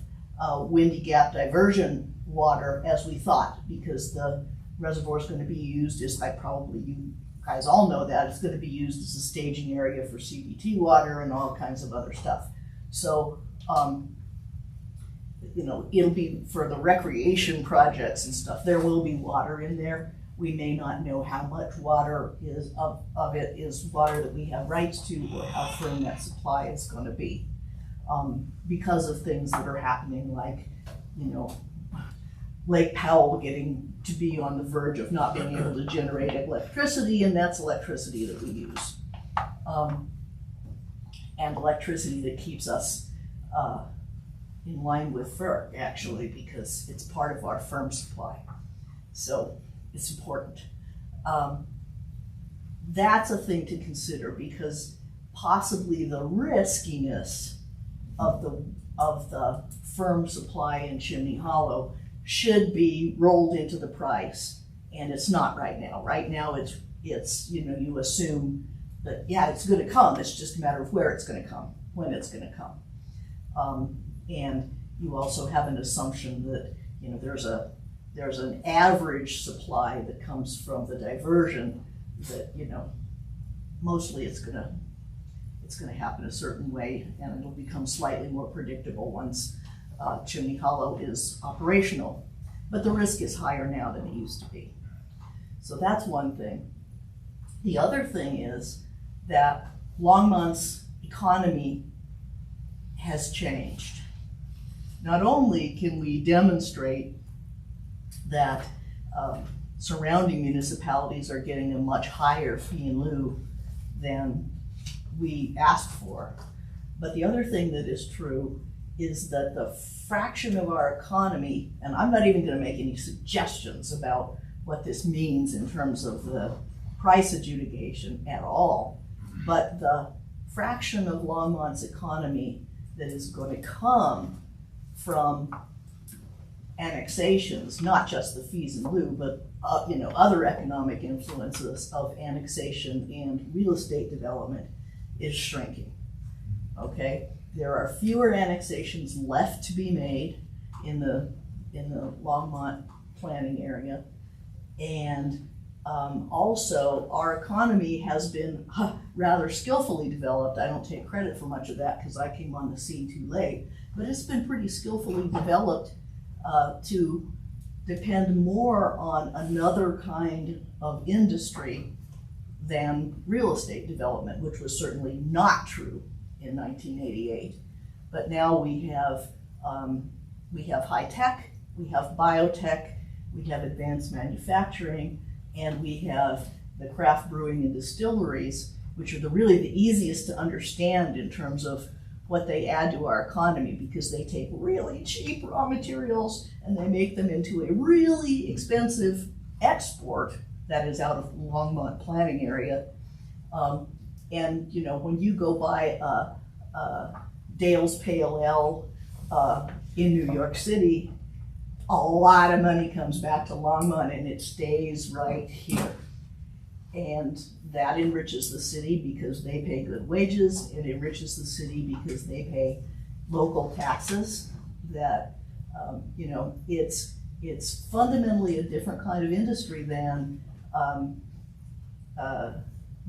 Windy Gap diversion water as we thought, because the reservoir is going to be used, as you guys all know, that it's going to be used as a staging area for CDT water and all kinds of other stuff. So, it'll be for the recreation projects and stuff. There will be water in there. We may not know how much water is of it is water that we have rights to, or how firm that supply is going to be, because of things that are happening, like Lake Powell getting to be on the verge of not being able to generate electricity, and that's electricity that we use, and electricity that keeps us in line with FERC, actually, because it's part of our firm supply. So it's important. That's a thing to consider, because possibly the riskiness of the firm supply in Chimney Hollow should be rolled into the price, and it's not right now. Right now it's you assume that it's going to come. It's just a matter of where it's going to come, when it's going to come. And you also have an assumption that there's an average supply that comes from the diversion that mostly it's gonna happen a certain way, and it'll become slightly more predictable once Chimney Hollow is operational. But the risk is higher now than it used to be. So that's one thing. The other thing is that Longmont's economy has changed. Not only can we demonstrate that surrounding municipalities are getting a much higher fee in lieu than we asked for, but the other thing that is true is that the fraction of our economy, and I'm not even going to make any suggestions about what this means in terms of the price adjudication at all, but the fraction of Longmont's economy that is going to come from annexations, not just the fees in lieu, but other economic influences of annexation and real estate development, is shrinking. Okay, there are fewer annexations left to be made in the Longmont planning area, and also our economy has been rather skillfully developed. I don't take credit for much of that because I came on the scene too late, but it's been pretty skillfully developed to depend more on another kind of industry than real estate development, which was certainly not true in 1988. But now we have high tech, we have biotech, we have advanced manufacturing, and we have the craft brewing and distilleries, which are really the easiest to understand in terms of what they add to our economy, because they take really cheap raw materials and they make them into a really expensive export that is out of Longmont planning area. And when you go buy Dale's Pale Ale in New York City, a lot of money comes back to Longmont and it stays right here. And that enriches the city because they pay good wages. It enriches the city because they pay local taxes. That it's fundamentally a different kind of industry than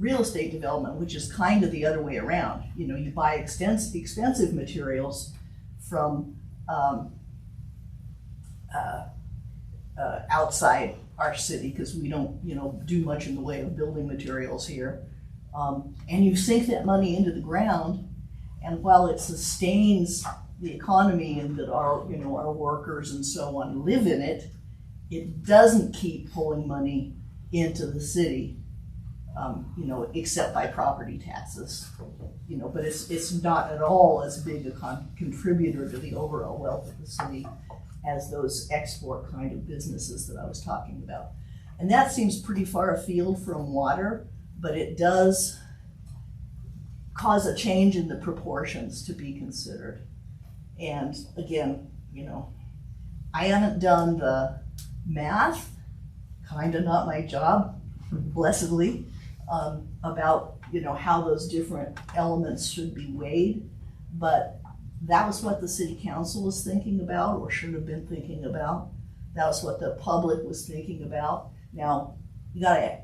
real estate development, which is kind of the other way around. You know, you buy expensive materials from outside our city, because we don't, you know, do much in the way of building materials here. And you sink that money into the ground, and while it sustains the economy and that our, you know, our workers and so on live in it, it doesn't keep pulling money into the city, you know, except by property taxes. You know, but it's not at all as big a contributor to the overall wealth of the city as those export kind of businesses that I was talking about. And that seems pretty far afield from water, but it does cause a change in the proportions to be considered. And again, you know, I haven't done the math, kind of not my job, blessedly, about, you know, how those different elements should be weighed, but that was what the city council was thinking about, or should have been thinking about. That was what the public was thinking about. Now, you gotta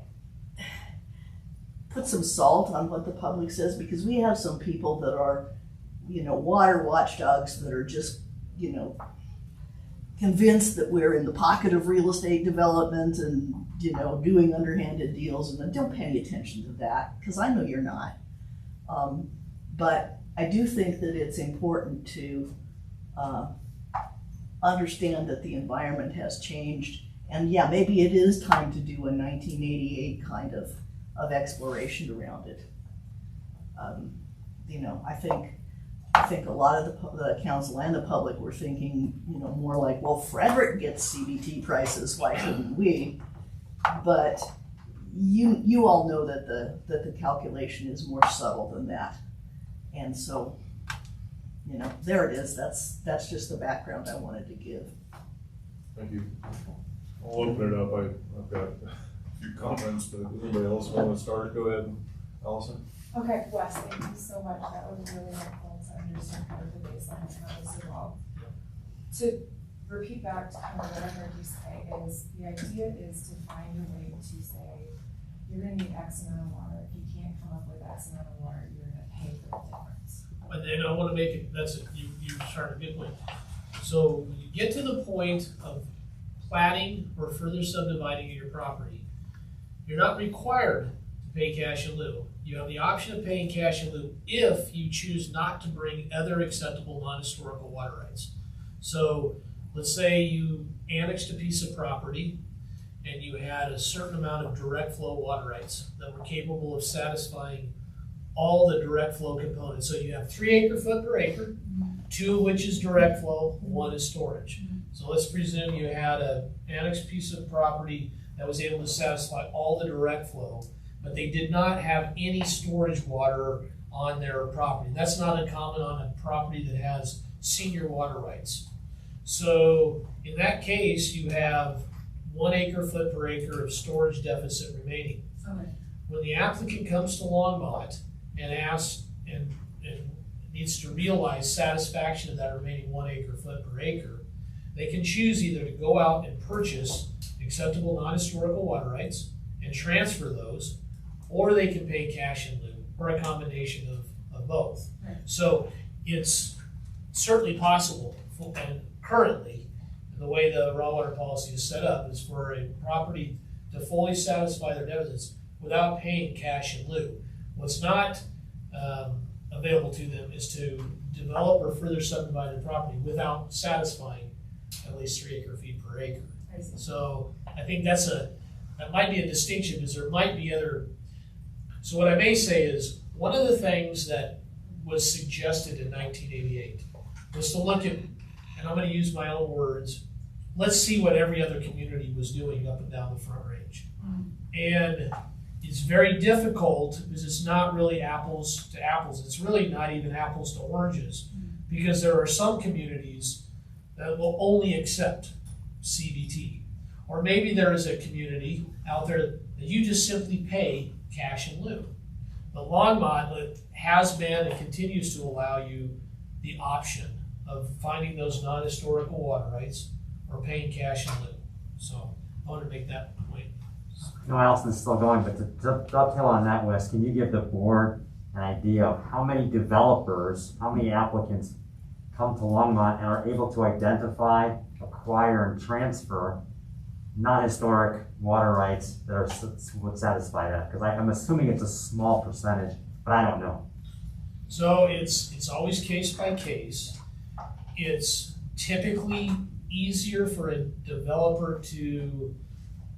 put some salt on what the public says, because we have some people that are, you know, water watchdogs that are just, you know, convinced that we're in the pocket of real estate development and, you know, doing underhanded deals, and don't pay any attention to that, because I know you're not. But I do think that it's important to understand that the environment has changed, and yeah, maybe it is time to do a 1988 kind of exploration around it. You know, I think a lot of the council and the public were thinking, you know, more like, well, Frederick gets CBT prices, why shouldn't we? But you all know that the calculation is more subtle than that. And so, you know, there it is. That's just the background I wanted to give. Thank you. I'll open it up. I've got a few comments, but if anybody else want to start, go ahead, Allison. Okay, Wes, thank you so much. That was really helpful to understand kind of the baseline and how this evolved. To repeat back to kind of what I heard you say is the idea is to find a way to say you're going to need X amount of water. If you can't come up with X amount of water, you're going to pay for the difference. And then I want to make it, you started a good point. So when you get to the point of platting or further subdividing your property, you're not required to pay cash in lieu. You have the option of paying cash in lieu if you choose not to bring other acceptable non-historical water rights. So let's say you annexed a piece of property and you had a certain amount of direct flow water rights that were capable of satisfying all the direct flow components. So you have 3 acre-foot per acre, 2 of which is direct flow, 1 is storage. So let's presume you had an annexed piece of property that was able to satisfy all the direct flow, but they did not have any storage water on their property. That's not uncommon on a property that has senior water rights. So in that case, you have 1 acre-foot per acre of storage deficit remaining. Okay. When the applicant comes to Longmont and asks and needs to realize satisfaction of that remaining 1 acre-foot per acre, they can choose either to go out and purchase acceptable non-historical water rights and transfer those, or they can pay cash in lieu, or a combination of both. Right. So it's certainly possible, and currently, the way the raw water policy is set up is for a property to fully satisfy their deficits without paying cash in lieu. What's not available to them is to develop or further subdivide the property without satisfying at least 3 acre-feet per acre. So I think that might be a distinction, because there might be other. So what I may say is, one of the things that was suggested in 1988 was to look at, and I'm going to use my own words, let's see what every other community was doing up and down the Front Range. And it's very difficult because it's not really apples to apples. It's really not even apples to oranges, because there are some communities that will only accept CBT. Or maybe there is a community out there that you just simply pay cash in lieu. But Longmont has been and continues to allow you the option of finding those non-historical water rights or paying cash in lieu. So I want to make that point. know Allison's still going, but to dovetail on that, Wes, can you give the board an idea of how many developers, how many applicants come to Longmont and are able to identify, acquire, and transfer non-historic water rights that would satisfy that? Because I'm assuming it's a small percentage, but I don't know. So it's always case by case. It's typically easier for a developer to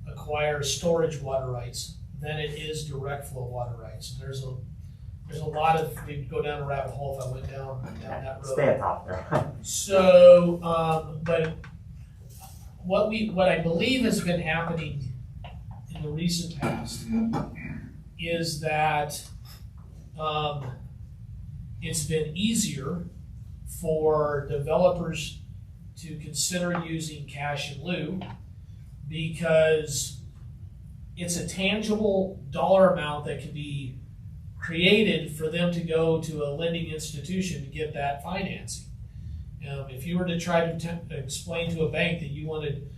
acquire storage water rights than it is direct flow water rights. There's a lot of, we'd go down a rabbit hole if I went down that road. Stay atop there. So, but what I believe has been happening in the recent past is that it's been easier for developers to consider using cash in lieu because it's a tangible dollar amount that can be created for them to go to a lending institution to get that financing. If you were to try to explain to a bank that you wanted,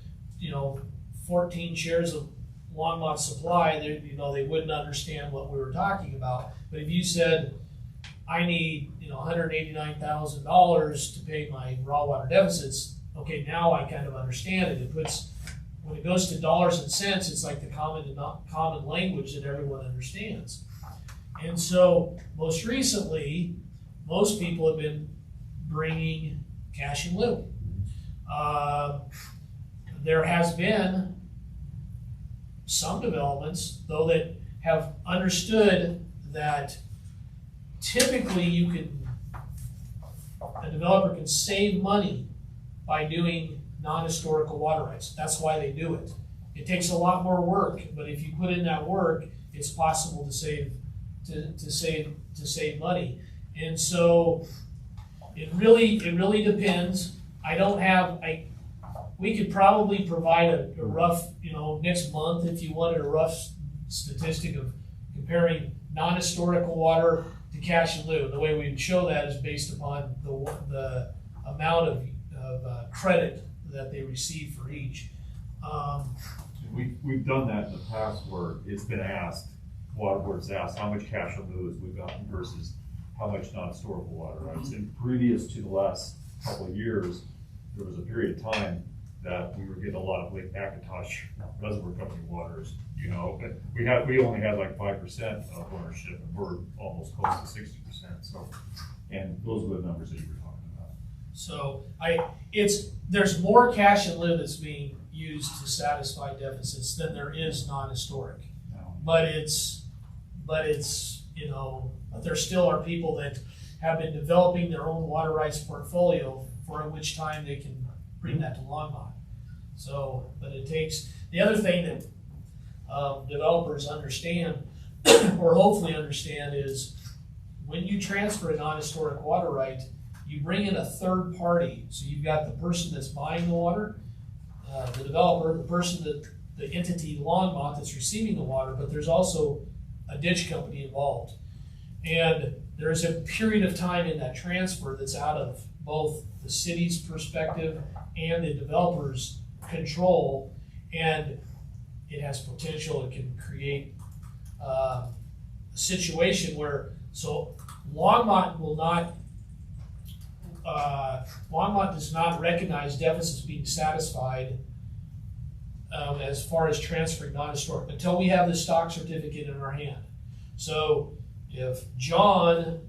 14 shares of Longmont supply, they wouldn't understand what we were talking about. But if you said, I need, $189,000 to pay my raw water deficits, okay, now I kind of understand it. When it goes to dollars and cents, it's like the common language that everyone understands. And so most recently, most people have been bringing cash in lieu. There has been some developments, though, that have understood that typically a developer can save money by doing non-historical water rights. That's why they do it. It takes a lot more work, but if you put in that work, it's possible to save money. And so it really depends. We could probably provide a rough, next month, if you wanted a rough statistic of comparing non-historical water to cash in lieu. The way we would show that is based upon the amount of credit that they receive for each. We've done that in the past where it's been asked, Waterboard's asked how much cash in lieu we've gotten versus how much non-historical water rights. And previous to the last couple of years, there was a period of time that we were getting a lot of Lake Akatosh Reservoir Company waters. We only had like 5% of ownership, and we're almost close to 60%. So, and those were the numbers that you were talking about. So there's more cash in lieu that's being used to satisfy deficits than there is non-historic. No. But there still are people that have been developing their own water rights portfolio for which time they can bring that to Longmont. So, but it takes, the other thing that developers understand, or hopefully understand, is when you transfer a non-historic water right, you bring in a third party. So you've got the person that's buying the water, the developer, the entity Longmont that's receiving the water, but there's also a ditch company involved. And there's a period of time in that transfer that's out of both the city's perspective and the developer's control, and it has potential. It can create a situation where, so Longmont does not recognize deficits being satisfied as far as transferring non-historic until we have the stock certificate in our hand. So if John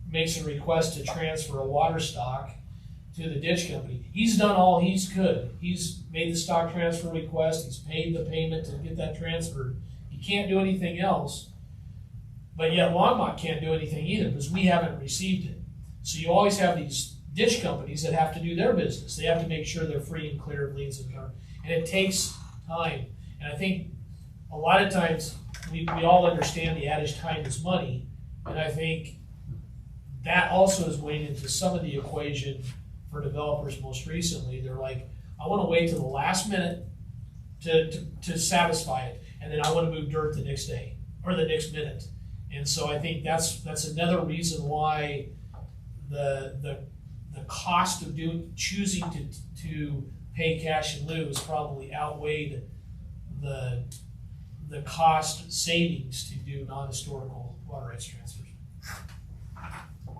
makes a request to transfer a water stock to the ditch company, he's done all he could. He's made the stock transfer request, he's paid the payment to get that transferred. He can't do anything else, but yet Longmont can't do anything either because we haven't received it. So you always have these ditch companies that have to do their business. They have to make sure they're free and clear of liens and guard. And it takes time. And I think a lot of times we all understand the adage time is money. And I think that also has weighed into some of the equation for developers most recently. They're like, I want to wait till the last minute to satisfy it. And then I want to move dirt the next day or the next minute. And so I think that's another reason why the cost of choosing to pay cash in lieu has probably outweighed the the cost savings to do non-historical water rights transfers.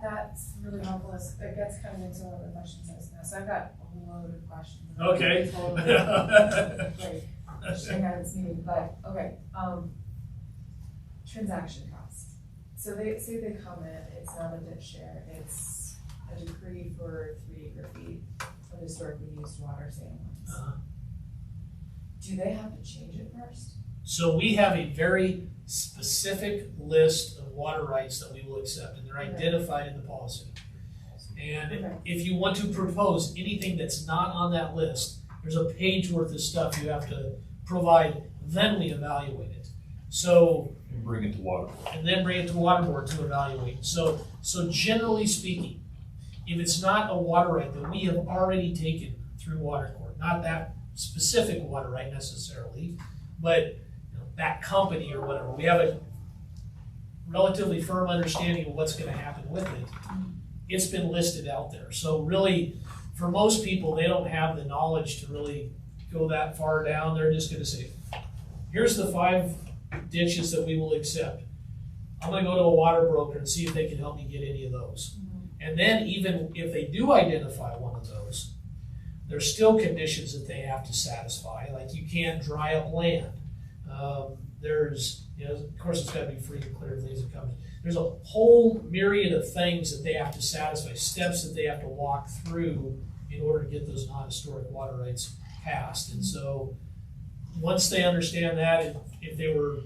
That's really helpful. It gets kind of into one of the questions I was gonna ask. I've got a load of questions. Okay. Totally, like, I had this meeting, but, okay, transaction costs. So they say they come in, it's not a ditch share, it's a decree for 3 acre feet of historically used water samples. Uh-huh. Do they have to change it first? So we have a very specific list of water rights that we will accept, and they're identified in the policy. And Okay. if you want to propose anything that's not on that list, there's a page worth of stuff you have to provide, then we evaluate it. So, And bring it to Waterboard. and then bring it to Waterboard to evaluate. So generally speaking, if it's not a water right that we have already taken through water court, not that specific water right necessarily, but that company or whatever, we have a relatively firm understanding of what's gonna happen with it. It's been listed out there. So really, for most people, they don't have the knowledge to really go that far down. They're just gonna say, here's the 5 ditches that we will accept. I'm gonna go to a water broker and see if they can help me get any of those. And then even if they do identify one of those, there's still conditions that they have to satisfy, like you can't dry up land. There's, of course it's gotta be free and clear of things that come. There's a whole myriad of things that they have to satisfy, steps that they have to walk through in order to get those non-historic water rights passed. And so, once they understand that, if they were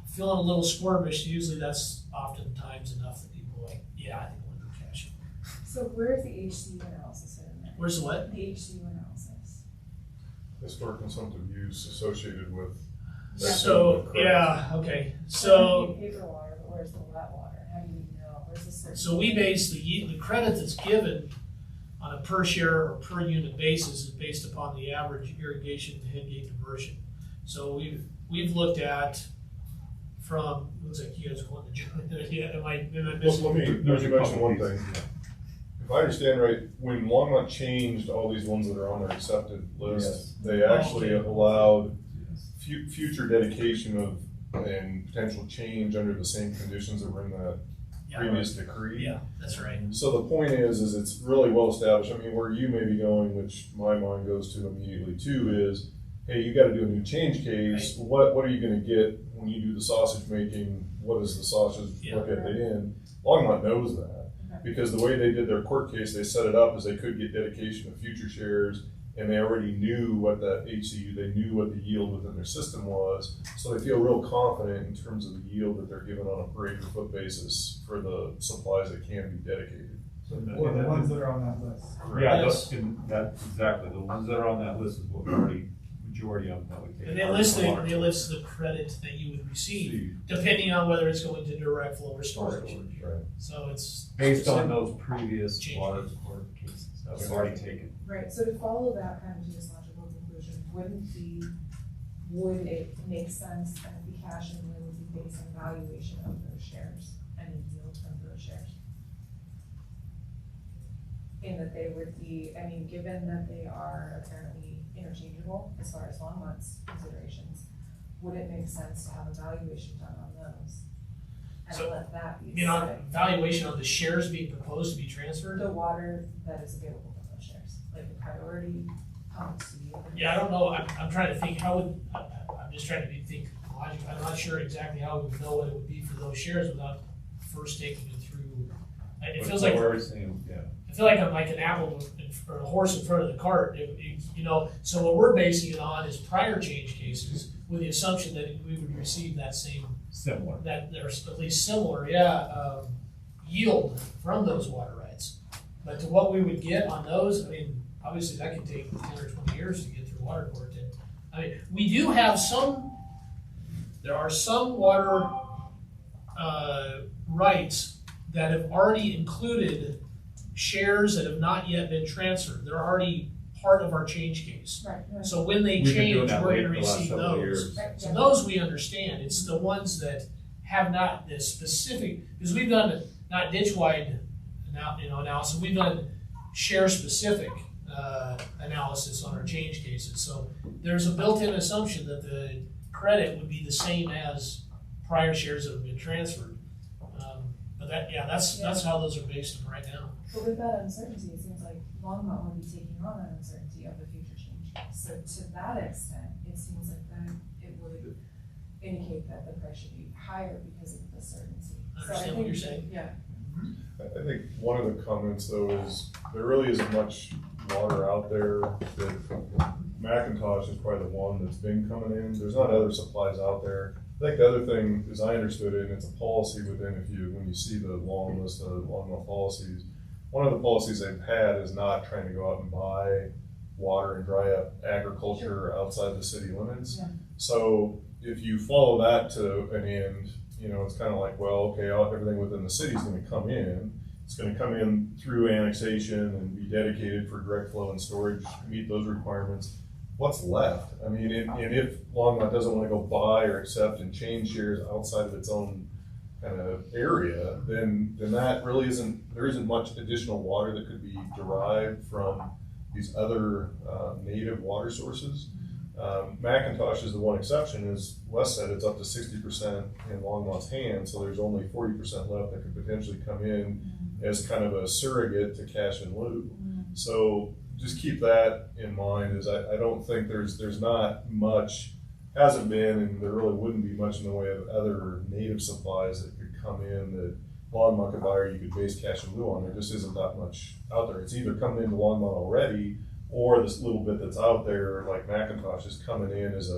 feeling a little squirmish, usually that's oftentimes enough that people are like, yeah, I think I'm gonna do cash. So where's the HCU analysis in there? Where's the what? The HCU analysis. Historic consumptive use associated with. So, yeah, okay, so. Paper water, but where's the wet water? How do you know? Where's the certain? So we base the credit that's given on a per share or per unit basis is based upon the average irrigation headgate diversion. So we've looked at from, looks like you guys want to join, yeah, am I missing? Well, let me mention one thing. If I understand right, when Longmont changed all these ones that are on their accepted list, they actually Okay. allowed future dedication of and potential change under the same conditions that were in the Yeah, previous decree. yeah, that's right. So the point is it's really well established. I mean, where you may be going, which my mind goes to immediately too, is, hey, you gotta do a new change case. What are you gonna get when you do the sausage making? What is the sausage look at the end? Longmont knows that, because the way they did their court case, they set it up as they could get dedication of future shares, and they already knew what that HCU, they knew what the yield within their system was, so they feel real confident in terms of the yield that they're given on a per acre foot basis for the supplies that can be dedicated. So or the ones that are on that list. Yeah, Yes. that's exactly, the ones that are on that list is what we already, majority of them that we take. And they list the credit that you would receive, depending on whether it's going to direct flow or storage. Right. So it's. Based on those previous Change. water court cases that we've already taken. Right, so to follow that kind of to this logical conclusion, would it make sense that the cash and would be based on valuation of those shares and the yield from those shares? In that they would be, I mean, given that they are apparently interchangeable as far as Longmont's considerations, would it make sense to have a valuation done on those? And So, let that be. You know, decided? valuation of the shares being proposed to be transferred? The water that is available from those shares, like the priority, how much do you? Yeah, I don't know, I'm trying to think, I'm just trying to think logic, I'm not sure exactly how we would know what it would be for those shares without first taking it through. It feels like, I feel like I'm like an apple or a horse in front of the cart, so what we're basing it on is prior change cases with the assumption that we would receive that same, Similar. that there's at least similar, yield from those water rights. But to what we would get on those, I mean, obviously that could take 10 or 20 years to get through water court. And, I mean, we do have there are some water rights that have already included shares that have not yet been transferred. They're already part of our change case. Right. So when they We've been change, doing we're that gonna the last receive several those. years. Right, So yeah. those we understand. It's the ones that have not this specific, because we've done not ditch-wide analysis, we've done share-specific analysis on our change cases. So there's a built-in assumption that the credit would be the same as prior shares that have been transferred. But that's how those are based on right now. But with that uncertainty, it seems like Longmont would be taking on that uncertainty of the future change. So to that extent, it seems like then it would indicate that the price should be higher because of the certainty. I understand what you're saying. Yeah. I think one of the comments though is there really isn't much water out there. That Macintosh is probably the one that's been coming in. There's not other supplies out there. I think the other thing, as I understood it, and it's a policy within, when you see the long list of Longmont policies, one of the policies they've had is not trying to go out and buy water and dry up agriculture outside the city limits. Yeah. So if you follow that to an end, it's kind of like, well, okay, everything within the city is going to come in. It's going to come in through annexation and be dedicated for direct flow and storage, meet those requirements. What's left? I mean, and if Longmont doesn't want to go buy or accept and change shares outside of its own kind of area, then that really there isn't much additional water that could be derived from these other native water sources. Macintosh is the one exception. As Wes said, it's up to 60% in Longmont's hands, so there's only 40% left that could potentially come in as kind of a surrogate to cash in lieu. So just keep that in mind. Is I don't think there's not much, hasn't been, and there really wouldn't be much in the way of other native supplies that could come in that Longmont could buy or you could base cash in lieu on. There just isn't that much out there. It's either coming into Longmont already, or this little bit that's out there, like Macintosh, is coming in as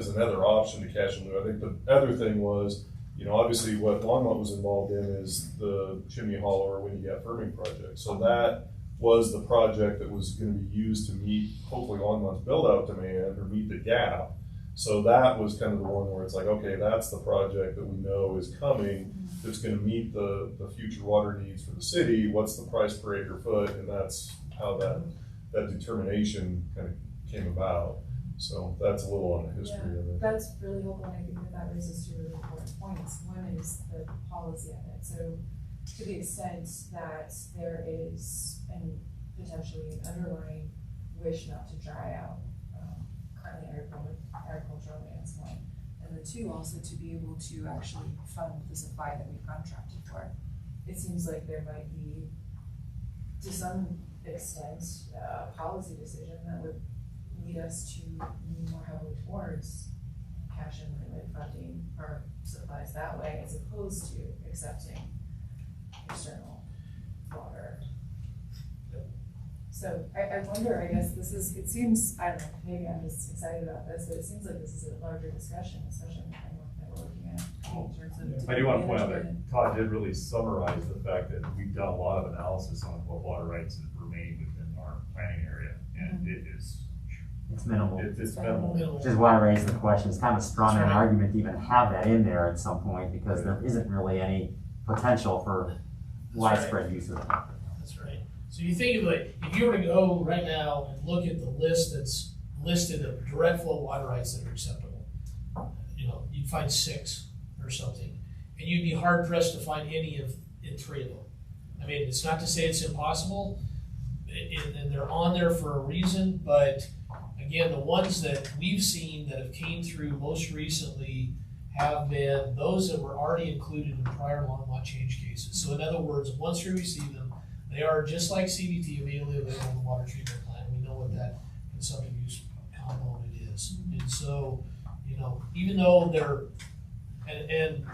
another option to cash in lieu. I think the other thing was, obviously what Longmont was involved in is the chimney hollow when you got firming project. So that was the project that was going to be used to meet, hopefully, Longmont's build-out demand or meet the gap. So that was kind of the one where it's like, okay, that's the project that we know is coming that's going to meet the future water needs for the city. What's the price per acre foot? And that's how that determination kind of came about. So that's a little on the history of it. That's really helpful, and I think that raises two really important points. One is the policy of it. So to the extent that there is potentially an underlying wish not to dry out currently agricultural lands, one, and the two, also to be able to actually fund the supply that we contracted for. It seems like there might be, to some extent, a policy decision that would lead us to move more heavily towards cash and limit funding our supplies that way, as opposed to accepting external water. So I wonder, I guess it seems, I don't know, maybe I'm just excited about this, but it seems like this is a larger discussion, especially in the framework that we're looking at in terms of. I do want to point out that Todd did really summarize the fact that we've done a lot of analysis on what water rights remain within our planning area, and it is. It's minimal. It's minimal. Which is why I raised the question. It's kind of a strong argument to even have that in there at some point, because there isn't really any potential for widespread use of it. That's right. So you think of it, if you were to go right now and look at the list that's listed of direct flow water rights that are acceptable, you'd find 6 or something, and you'd be hard pressed to find any in 3 of them. I mean, it's not to say it's impossible, and they're on there for a reason, but again, the ones that we've seen that have came through most recently have been those that were already included in prior Longmont change cases. So in other words, once we receive them, they are just like CBT, immediately available in the water treatment plant. We know what that consumptive use component is. And so, even though and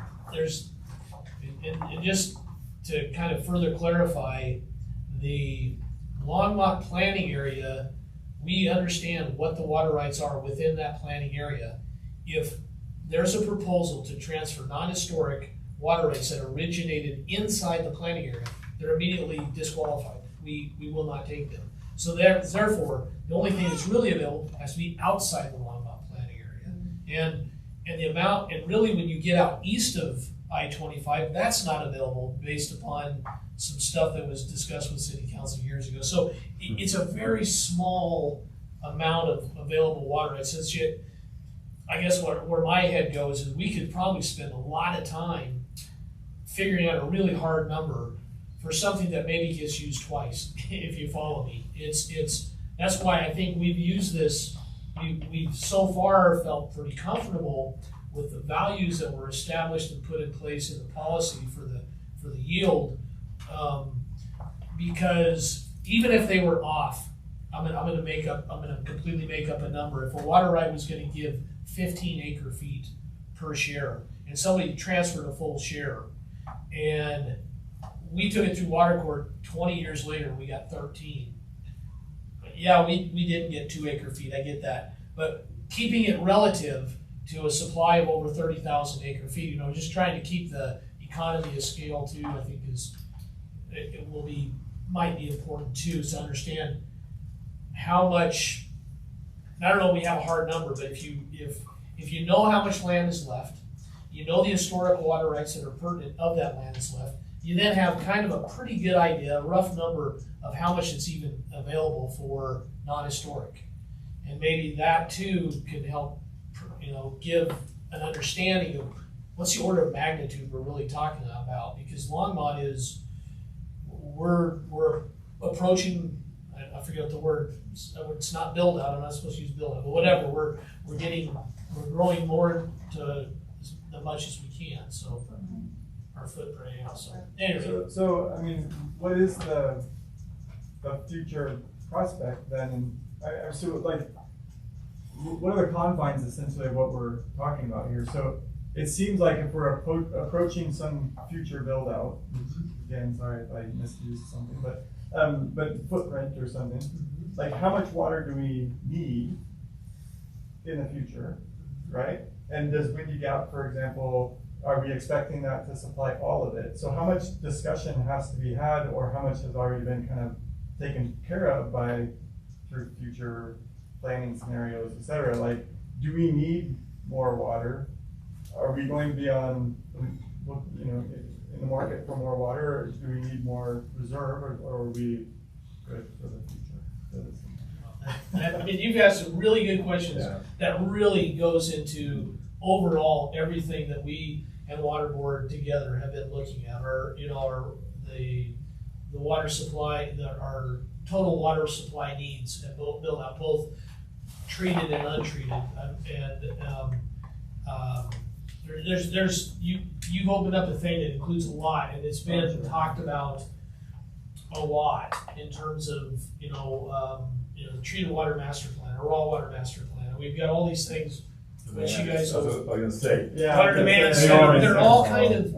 just to kind of further clarify, the Longmont planning area, we understand what the water rights are within that planning area. If there's a proposal to transfer non-historic water rights that originated inside the planning area, they're immediately disqualified. We will not take them. So therefore, the only thing that's really available has to be outside the Longmont planning area. And the amount, and really when you get out east of I-25, that's not available based upon some stuff that was discussed with City Council years ago. So it's a very small amount of available water rights. I guess where my head goes is we could probably spend a lot of time figuring out a really hard number for something that maybe gets used twice, if you follow me. That's why I think we've used this we've so far felt pretty comfortable with the values that were established and put in place in the policy for the yield, because even if they were off, I'm gonna completely make up a number. If a water right was gonna give 15 acre feet per share, and somebody transferred a full share, and we took it through water court 20 years later, and we got 13. Yeah, we didn't get 2 acre feet, I get that. But keeping it relative to a supply of over 30,000 acre feet, just trying to keep the economy of scale too, I think might be important too, to understand how much, I don't know if we have a hard number, but if you know how much land is left, you know the historical water rights that are pertinent of that land is left, you then have kind of a pretty good idea, a rough number of how much is even available for non-historic. And maybe that too can help, give an understanding of what's the order of magnitude we're really talking about. Because Longmont we're approaching, I forget the word, it's not build out, I'm not supposed to use build out, but whatever, we're growing more to as much as we can, so our footprint, so anyway. So I mean, what is the future prospect then? And I so like, what are the confines essentially of what we're talking about here? So it seems like if we're approaching some future build out, again, sorry if I misused something, but footprint or something, like how much water do we need in the future, right? And does Windy Gap, for example, are we expecting that to supply all of it? So how much discussion has to be had, or how much has already been kind of taken care of through future planning scenarios, et cetera? Like, do we need more water? Are we going to be in the market for more water, or do we need more reserve, or are we good for the future? I mean, you've got some really good questions that really goes into overall everything that we and Waterboard together have been looking at. The water supply, our total water supply needs at build out, both treated and untreated, you've opened up a thing that includes a lot, and it's been talked about a lot in terms of the treated water master plan, or raw water master plan. We've got all these things which you guys I was gonna say. Water demand study, they're all kind of,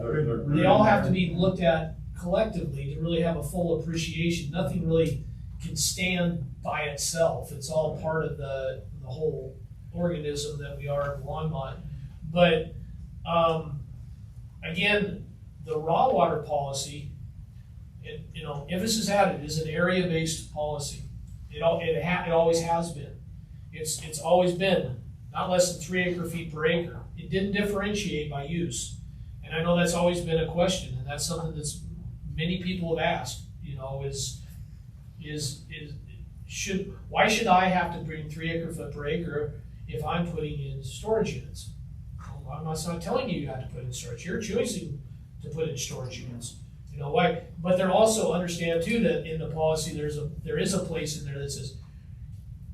they all have to be looked at collectively to really have a full appreciation. Nothing really can stand by itself. It's all part of the whole organism that we are in Longmont. But again, the raw water policy, emphasis added, is an area-based policy. It always has been. It's always been not less than 3 acre feet per acre. It didn't differentiate by use, and I know that's always been a question, and that's something that's many people have asked. Why should I have to bring 3 acre foot per acre if I'm putting in storage units? Well, I'm not telling you have to put in storage. You're choosing to put in storage units. Why? But they're also understand too that in the policy there is a place in there that says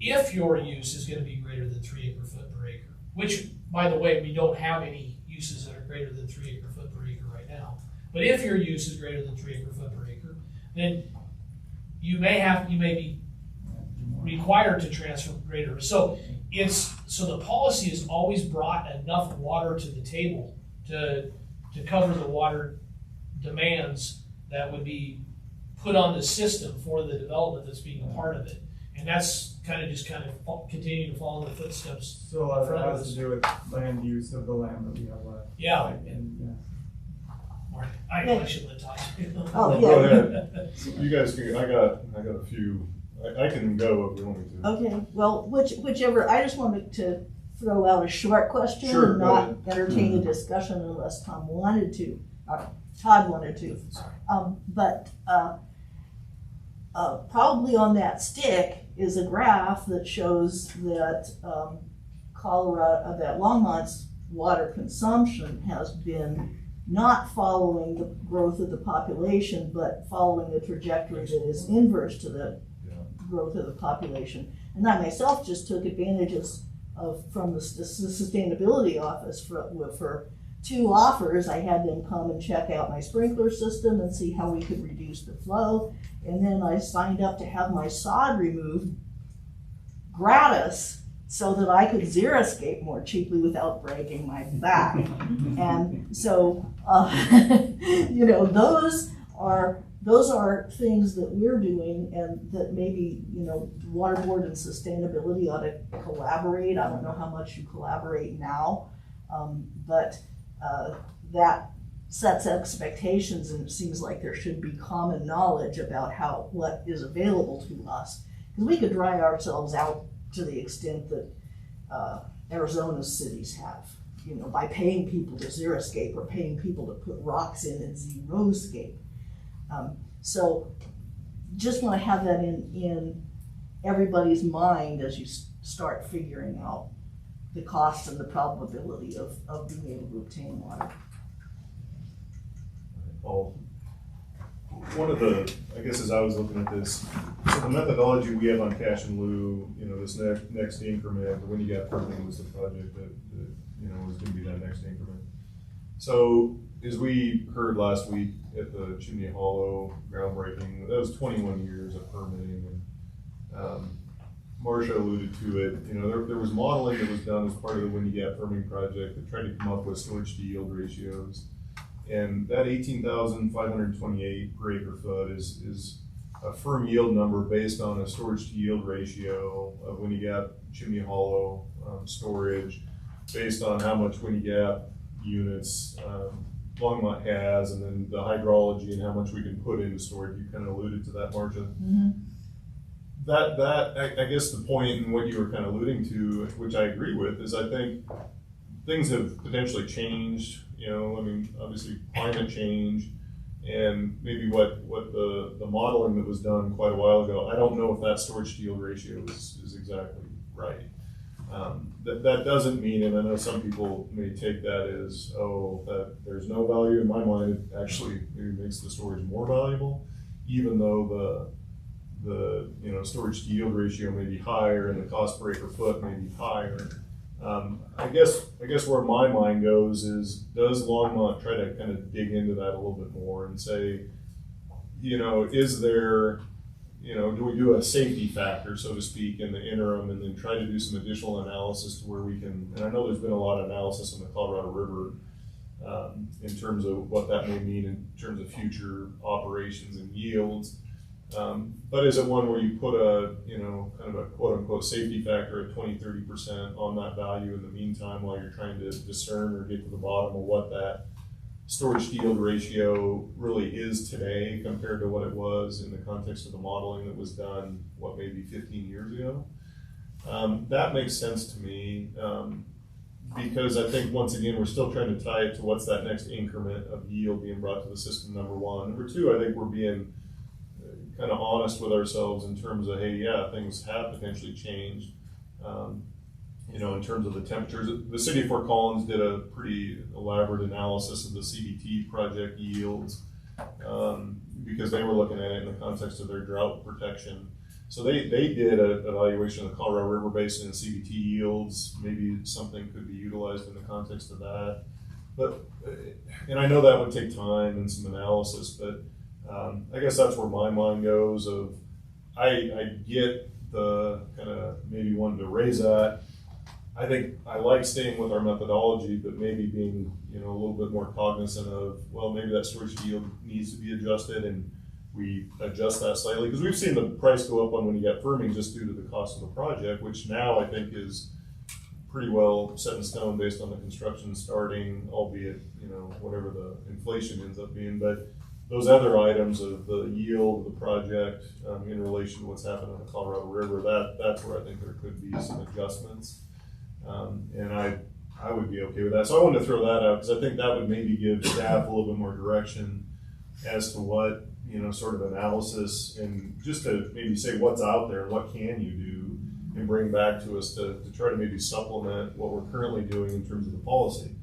if your use is going to be greater than 3 acre foot per acre, which by the way we don't have any uses that are greater than 3 acre foot per acre right now. But if your use is greater than 3 acre foot per acre, then you may be required to transfer greater. So the policy has always brought enough water to the table to cover the water demands that would be put on the system for the development that's being a part of it. And that's kind of continuing to follow in the footsteps. So a lot of that has to do with land use of the land that we have left. Yeah. I should let talk. Oh, Go yeah. ahead. You guys can, I got a few, I can go if you want me to. Okay, well, whichever, I just wanted to throw out a short question Sure, and go not ahead. entertain a discussion unless Todd wanted to. Probably on that stick is a graph that shows that that Longmont's water consumption has been not following the growth of the population, but following a trajectory that is inverse to the growth of the population. And I myself just took advantages from the sustainability office for 2 offers. I had them come and check out my sprinkler system and see how we could reduce the flow. And then I signed up to have my sod removed gratis so that I could xeriscape more cheaply without breaking my back. And so, you know, those are things that we're doing, and that maybe, you know, Waterboard and sustainability ought to collaborate. I don't know how much you collaborate now, but that sets expectations, and it seems like there should be common knowledge about what is available to us. Because we could dry ourselves out to the extent that Arizona's cities have, you know, by paying people to xeriscape or paying people to put rocks in and xeroscape. So just want to have that in everybody's mind as you start figuring out the cost and the probability of being able to obtain water. Well, one of the, I guess as I was looking at this, so the methodology we have on cash in lieu, you know, this next increment, when you got permitting was the project that you know, was gonna be that next increment. So as we heard last week at the Chimney Hollow groundbreaking, that was 21 years of permitting, and Marcia alluded to it. You know, there was modeling that was done as part of the Windy Gap firming project that tried to come up with storage to yield ratios. And that 18,528 per acre foot is a firm yield number based on a storage to yield ratio of Windy Gap, Chimney Hollow storage, based on how much Windy Gap units Longmont has, and then the hydrology and how much we can put into storage. You kind of alluded to that, Marcia. Mm-hmm. I guess the point and what you were kind of alluding to, which I agree with, is I think things have potentially changed. You know, I mean, obviously climate change, and maybe what the modeling that was done quite a while ago, I don't know if that storage to yield ratio is exactly right. That doesn't mean, and I know some people may take that as, oh, that there's no value. In my mind, it actually maybe makes the storage more valuable, even though the you know, storage to yield ratio may be higher and the cost per acre foot may be higher. I guess where my mind goes is, does Longmont try to kind of dig into that a little bit more and say, you know, is there, you know, do we do a safety factor, so to speak, in the interim, and then try to do some additional analysis to where we can, and I know there's been a lot of analysis on the Colorado River in terms of what that may mean in terms of future operations and yields. But is it one where you put a, you know, kind of a quote unquote safety factor of 20-30% on that value in the meantime while you're trying to discern or get to the bottom of what that storage to yield ratio really is today compared to what it was in the context of the modeling that was done, what, maybe 15 years ago? That makes sense to me, because I think, once again, we're still trying to tie it to what's that next increment of yield being brought to the system, number one. Number two, I think we're being kind of honest with ourselves in terms of, hey, yeah, things have potentially changed. You know, in terms of the temperatures, the city of Fort Collins did a pretty elaborate analysis of the CBT project yields because they were looking at it in the context of their drought protection. So they did an evaluation of the Colorado River Basin and CBT yields. Maybe something could be utilized in the context of that. But, and I know that would take time and some analysis, but I guess that's where my mind goes of, I get the kind of maybe wanting to raise that. I think I like staying with our methodology, but maybe being, you know, a little bit more cognizant of, well, maybe that storage yield needs to be adjusted and we adjust that slightly. Because we've seen the price go up on when you get firming just due to the cost of the project, which now I think is pretty well set in stone based on the construction starting, albeit, you know, whatever the inflation ends up being. But those other items of the yield of the project in relation to what's happened on the Colorado River, that's where I think there could be some adjustments. And I would be okay with that. So I wanted to throw that out because I think that would maybe give staff a little bit more direction as to what, you know, sort of analysis, and just to maybe say what's out there and what can you do and bring back to us to try to maybe supplement what we're currently doing in terms of the policy.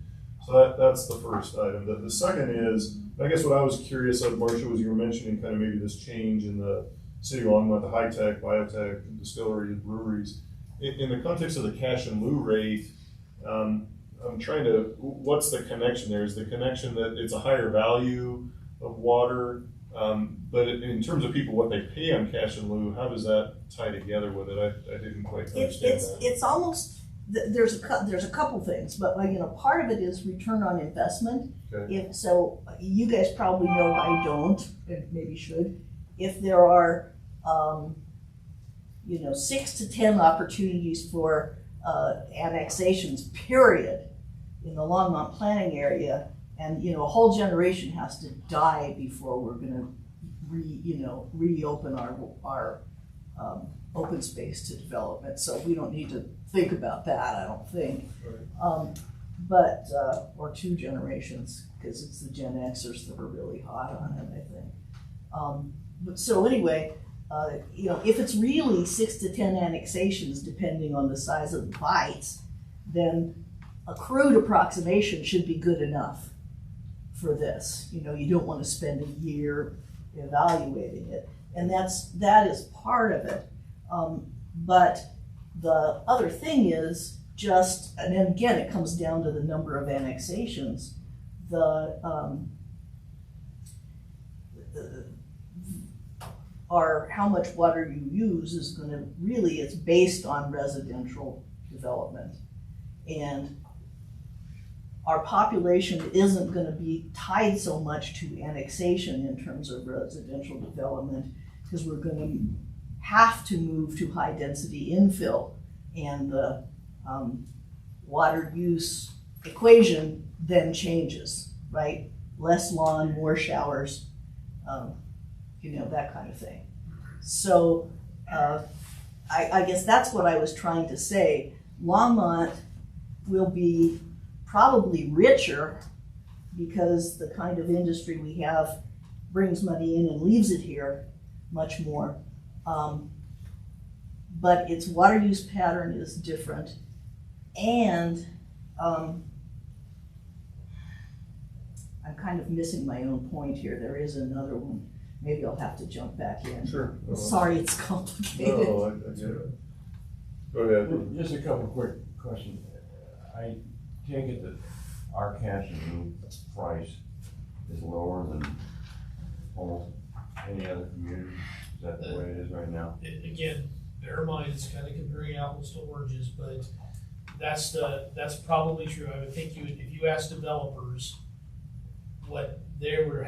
So that's the first item. The second is, I guess what I was curious of, Marcia, was you were mentioning kind of maybe this change in the City of Longmont, the high-tech, biotech, distilleries, breweries. In the context of the cash and lieu rate, I'm trying to, what's the connection there? Is the connection that it's a higher value of water? But in terms of people, what they pay on cash and lieu, how does that tie together with it? I didn't quite understand that. It's almost, there's a couple things, but part of it is return on investment. Okay. If so, you guys probably know, I don't, and maybe should. If there are 6 to 10 opportunities for annexations, period, in the Longmont planning area, and a whole generation has to die before we're going to reopen our open space to development. So we don't need to think about that, I don't think. Right. Or 2 generations, because it's the Gen Xers that are really hot on it, I think. But so anyway, if it's really 6 to 10 annexations, depending on the size of the bites, then a crude approximation should be good enough for this. You don't want to spend a year evaluating it, and that is part of it. But the other thing is just, and then again, it comes down to the number of annexations. How much water you use is going to it's based on residential development, and our population isn't going to be tied so much to annexation in terms of residential development, because we're going to have to move to high density infill, and the water use equation then changes, right? Less lawn, more showers, that kind of thing. So I guess that's what I was trying to say. Longmont will be probably richer because the kind of industry we have brings money in and leaves it here much more. But its water use pattern is different. And I'm kind of missing my own point here. There is another one. Maybe I'll have to jump back in. Sure. Sorry, it's complicated. No, I get it. Go ahead. Just a couple quick questions. I take it that our cash and lieu price is lower than almost any other community. Is that the way it is right now? Again, bear in mind, it's kind of comparing apples to oranges, but that's probably true. I would think if you ask developers what they were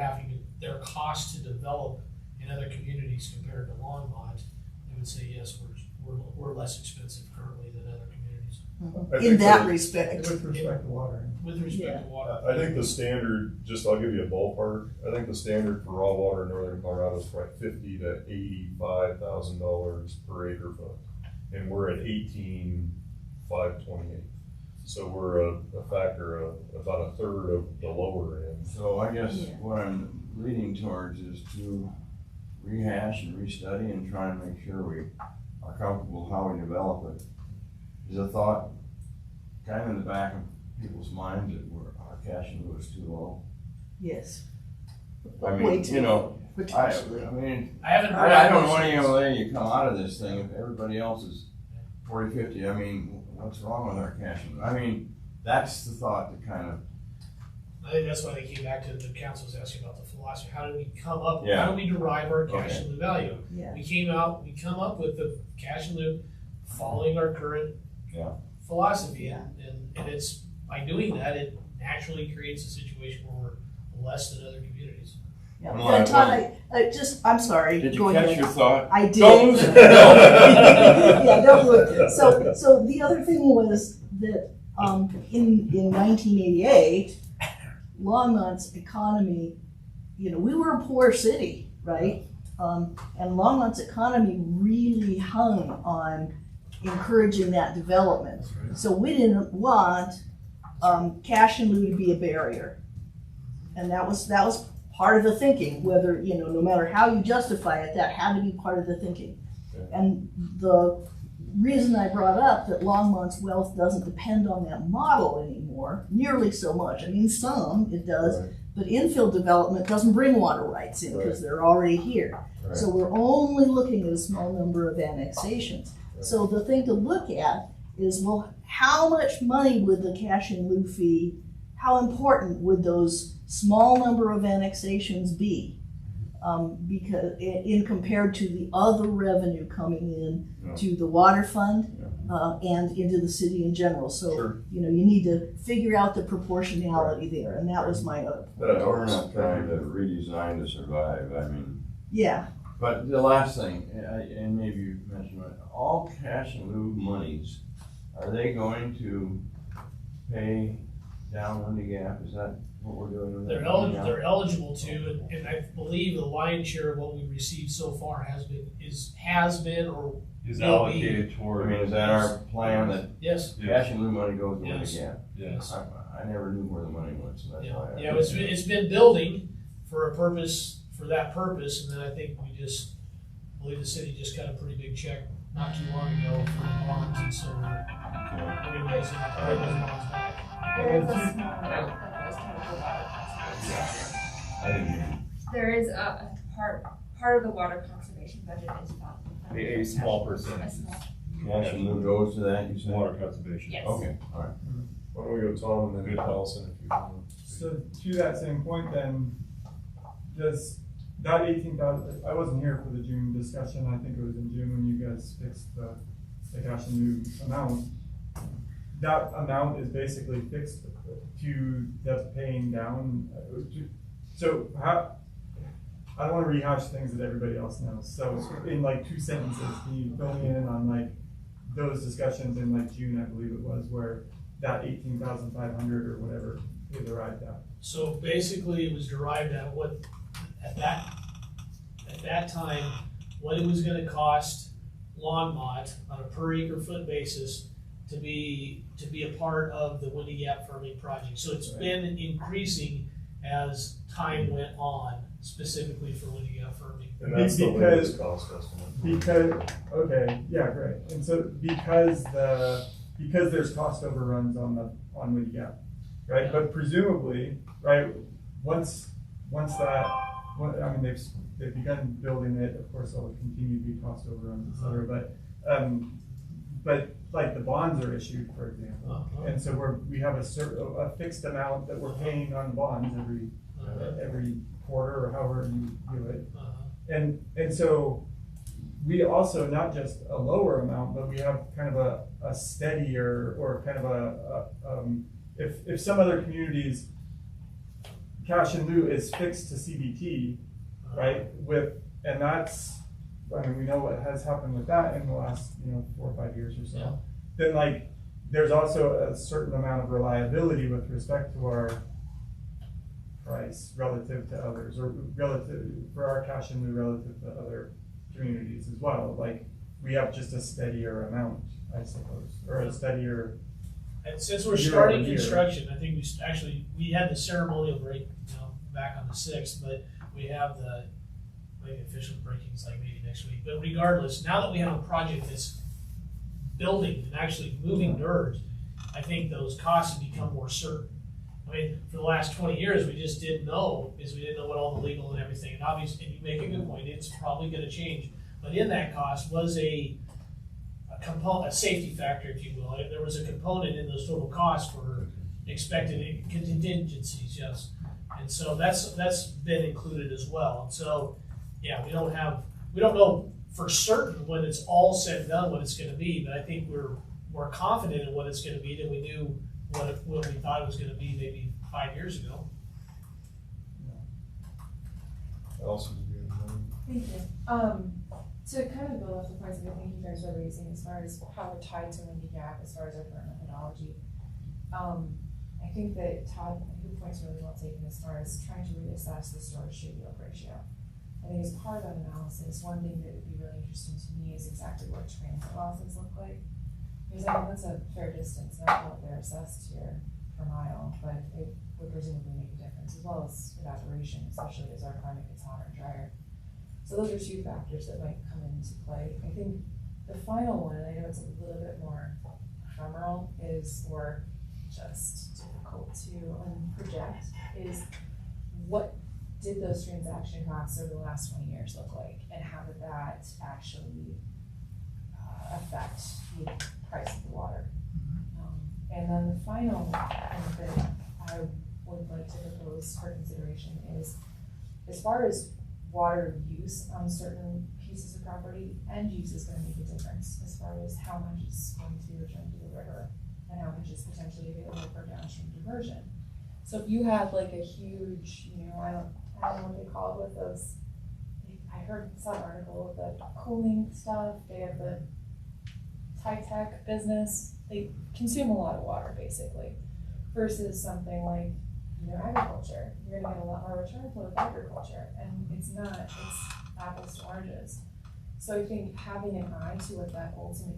their cost to develop in other communities compared to Longmont, they would say yes, we're less expensive currently than other communities. In that respect. With respect to water. With respect to water. I think the standard, I'll give you a ballpark. I think the standard for raw water in northern Colorado is probably $50,000 to $85,000 per acre foot, and we're at 18,528. So we're a factor of about a third of the lower end. So I guess what I'm leading towards is to rehash and restudy and try and make sure we are comfortable how we develop it. Is a thought kind of in the back of people's minds that our cash and lieu is too low? Yes. I mean, Way too potentially. I don't know any other way you come out of this thing if everybody else is 40, 50. I mean, what's wrong with our cash and lieu? I mean, that's the thought that kind of. I think that's why they came back to the council was asking about the philosophy. How do we come up? Yeah. How do we derive our cash and lieu value? Yeah. We come up with the cash and lieu following our current philosophy, and it's by doing that it naturally creates a situation where we're less than other communities. Yeah. Well, And Todd, I'm sorry. Did you go catch ahead. your thought? I did. Don't lose it. Yeah, don't lose. So the other thing was that in 1988, Longmont's economy, we were a poor city, right? And Longmont's economy really hung on encouraging that development. So we didn't want cash and lieu to be a barrier, and that was part of the thinking. Whether no matter how you justify it, that had to be part of the thinking. And the reason I brought up that Longmont's wealth doesn't depend on that model anymore nearly so much. I mean, some it does, But infill development doesn't bring water rights in because they're already here. Right. So we're only looking at a small number of annexations. So the thing to look at is, well, how much money would the cash in lieu fee, how important would those small number of annexations be? Because in compared to the other revenue coming in to the water fund and into the city in general. So, you need to figure out the proportionality there, and that was my other point. But we're not trying to redesign to survive, I mean. Yeah. But the last thing, and maybe you mentioned it, all cash in lieu monies, are they going to pay down Windy Gap? Is that what we're doing with that? They're eligible to, and I believe the lion's share of what we've received so far has been or Is will allocated be. I mean, is that our plan that Yes. cash in lieu money goes to Windy Yes. Gap? Yes. I never knew where the money went, so that's why. Yeah, it's been building for that purpose, and then I think I believe the city just got a pretty big check not too long ago for the bonds, and so we're realizing pay those bonds back. There is a small amount that goes toward the water conservation. I didn't hear. There is a part of the water conservation budget is about. A small percentage. A small. Cash in lieu goes to that, you said? Water conservation. Yes. Okay, all right. Why don't we go Tom and then Allison if you want. So to that same point then, does that 18,000, I wasn't here for the June discussion, I think it was in June when you guys fixed the cash in lieu amount. That amount is basically fixed to the paying down, so how, I don't wanna rehash things that everybody else knows, so in like 2 sentences, can you fill me in on like those discussions in like June, I believe it was, where that 18,500 or whatever is arrived at? So basically, it was derived at at that time, what it was gonna cost Longmont on a per acre foot basis to be a part of the Windy Gap firming project. So it's been increasing as time went on, specifically for Windy Gap firming. And that's the latest cost estimate. Because, okay, yeah, great, and so because there's cost overruns on Windy Gap, right? But presumably, right, once they've begun building it, of course, there'll continue to be cost overruns, et cetera, but like the bonds are issued, for example, and so we have a fixed amount that we're paying on bonds every quarter or however you do it, and so we also, not just a lower amount, but we have kind of a steadier or kind of if some other communities cash in lieu is fixed to CBT, right? And that's, I mean, we know what has happened with that in the last 4 or 5 years or so. Yeah. Then like there's also a certain amount of reliability with respect to our price relative to others, or relative for our cash in lieu relative to other communities as well. Like we have just a steadier amount, I suppose, or a steadier. And since we're starting construction, I think we had the ceremonial break, back on the 6th, but we have maybe official breakings like maybe next week. But regardless, now that we have a project that's building and actually moving dirt, I think those costs have become more certain. I mean, for the last 20 years, we just didn't know, because we didn't know what all the legal and everything. And obviously, and you make a good point, it's probably going to change. But in that cost was a safety factor, if you will. There was a component in those total costs for expected contingencies, yes. And so that's been included as well. And so, yeah, we don't know for certain when it's all said and done what it's going to be, but I think we're more confident in what it's going to be than we knew what we thought it was going to be maybe 5 years ago. Allison, do you have Thank you. To kind of build off the points that I think you guys are raising as far as how we're tied to Windy Gap as far as our current methodology, I think that Todd, your point's really well taken as far as trying to reassess the storage to yield ratio. I think as part of that analysis, one thing that would be really interesting to me is exactly what transit losses look like. Because I think that's a fair distance, not what they're assessed here per mile, but it would presumably make a difference, as well as evaporation, especially as our climate gets hotter and drier. So those are 2 factors that might come into play. I think the final one, and I know it's a little bit more ephemeral, or just difficult to project, is what did those transaction costs over the last 20 years look like, and how did that actually affect the price of the water? And then the final thing that I would like to propose for consideration is, as far as water use on certain pieces of property, end use is going to make a difference as far as how much is going to be returned to the river and how much is potentially available for downstream diversion. So if you have like a huge, I don't know what they call it with those, I heard some article with the cooling stuff, they have the high-tech business, they consume a lot of water basically, versus something like, agriculture. You're gonna get a lot more return flow with agriculture, and it's apples to oranges. So I think having an eye to what that ultimate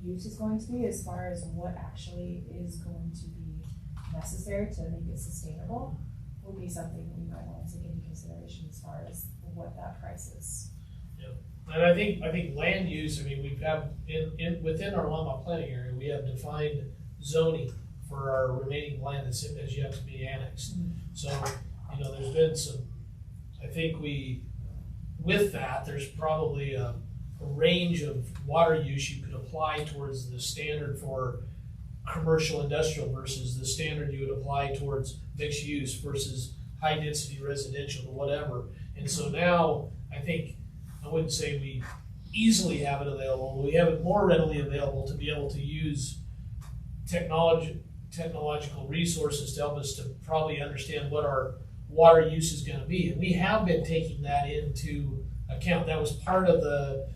use is going to be, as far as what actually is going to be necessary to make it sustainable, would be something we might want to take into consideration as far as what that price is. And I think land use, we have within our Longmont planning area, we have defined zoning for our remaining land that's yet to be annexed. Mm-hmm. So, there's been some, I think with that, there's probably a range of water use you could apply towards the standard for commercial industrial versus the standard you would apply towards mixed use versus high density residential or whatever. And so now I think, I wouldn't say we easily have it available, we have it more readily available to be able to use technological resources to help us to probably understand what our water use is going to be. And we have been taking that into account. That was part of the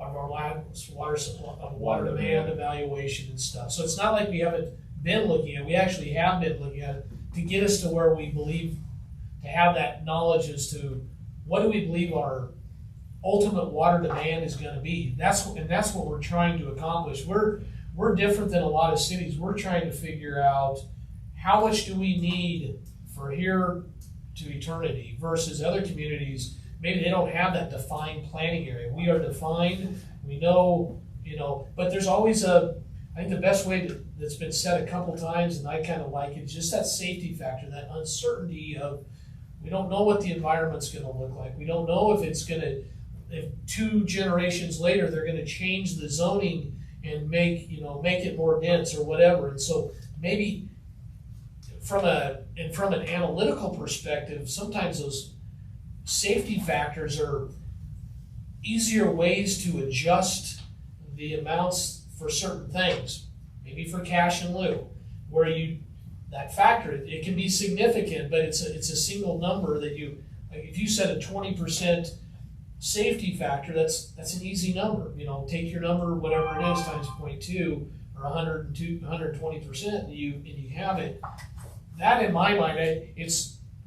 our last water demand evaluation and stuff. So it's not like we haven't been looking at it. We actually have been looking at it to get us to where we believe, to have that knowledge as to what do we believe our ultimate water demand is going to be. That's what we're trying to accomplish. We're different than a lot of cities. We're trying to figure out how much do we need for here to eternity versus other communities. Maybe they don't have that defined planning area. We are defined, we know, but there's always I think the best way that's been said a couple times, and I kind of like it, just that safety factor, that uncertainty of, we don't know what the environment's going to look like. We don't know if 2 generations later, they're going to change the zoning and make it more dense or whatever. And so maybe from an analytical perspective, sometimes those safety factors are easier ways to adjust the amounts for certain things, maybe for cash in lieu, where that factor, it can be significant, but it's a single number that if you set a 20% safety factor, that's an easy number. Take your number, whatever it is, times 0.2 or 120%, and you have it. That, in my mind,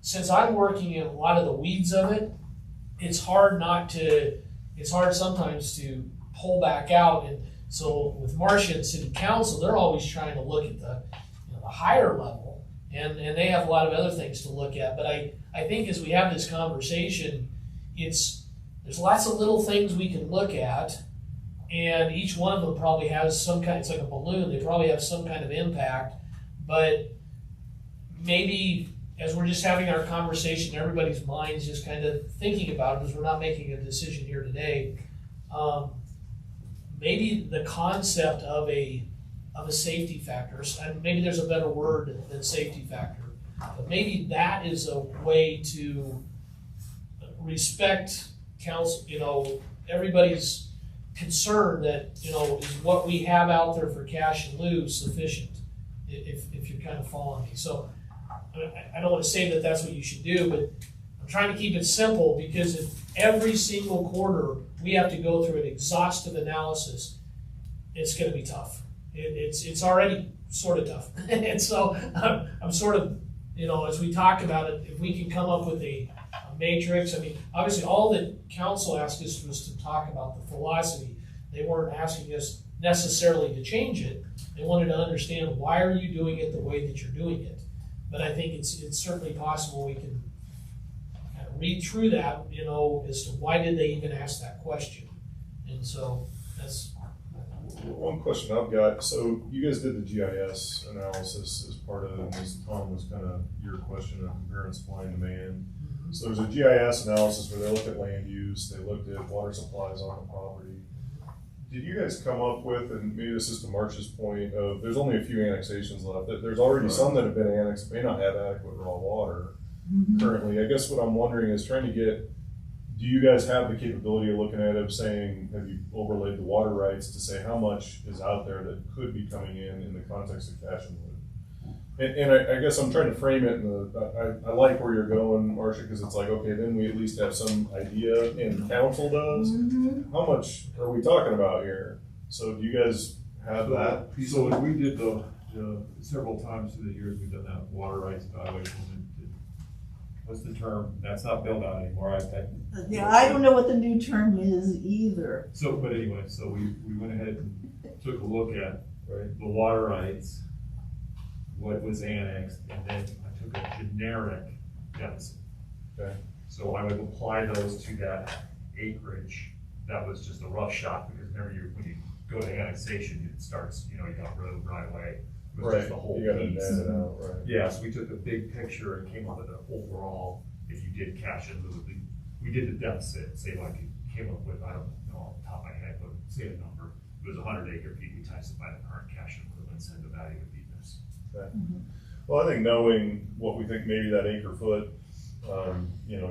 since I'm working in a lot of the weeds of it, it's hard sometimes to pull back out. And so with Marcia and City Council, they're always trying to look at the higher level, and they have a lot of other things to look at. But I think as we have this conversation, there's lots of little things we can look at, and each one of them probably has some kind, it's like a balloon, they probably have some kind of impact, but maybe as we're just having our conversation, everybody's mind's just kind of thinking about it, because we're not making a decision here today. Maybe the concept of a safety factor, and maybe there's a better word than safety factor, but maybe that is a way to respect council, everybody's concern that, is what we have out there for cash in lieu sufficient, if you're kind of following me. So I don't want to say that that's what you should do, but I'm trying to keep it simple, because if every single quarter we have to go through an exhaustive analysis, it's going to be tough. It's already sort of tough. And so I'm sort of, as we talk about it, if we can come up with a matrix. Obviously all that council asked us was to talk about the philosophy. They weren't asking us necessarily to change it. They wanted to understand, why are you doing it the way that you're doing it? But I think it's certainly possible we can kind of read through that, as to why did they even ask that question. And so One question I've got, so you guys did the GIS analysis as part of it, and this, Tom, was kind of your question of comparing supply and demand. So there's a GIS analysis where they looked at land use, they looked at water supplies on the property. Did you guys come up with, and maybe this is to March's point of, there's only a few annexations left, there's already some that have been annexed, may not have adequate raw water currently. I guess what I'm wondering is trying to get, do you guys have the capability of looking at it, of saying, have you overlaid the water rights to say how much is out there that could be coming in the context of cash and wood? And I guess I'm trying to frame it in I like where you're going, Marcia, because it's like, okay, then we at least have some idea, and council does. How much are we talking about here? So do you guys have that piece So of it? we did the several times through the years, we've done that water rights evaluation. What's the term? That's not built out anymore. Yeah, I don't know what the new term is either. So, but anyway, so we went ahead and took a look at the water rights, what was annexed, and then I took a generic deficit. Okay. So I would apply those to that acreage. That was just a rough shot, because whenever when you go to annexation, it starts, you got road, right away. It was just the whole You gotta piece. net it out, right? Yeah, so we took the big picture and came up with an overall, if you did cash and lieu, we did the deficit, say like it came up with, I don't know off the top of my head, but say a number. It was 100 acre feet, we times it by the current cash and lieu and said the value would be this. Okay. Well, I think knowing what we think maybe that acre foot,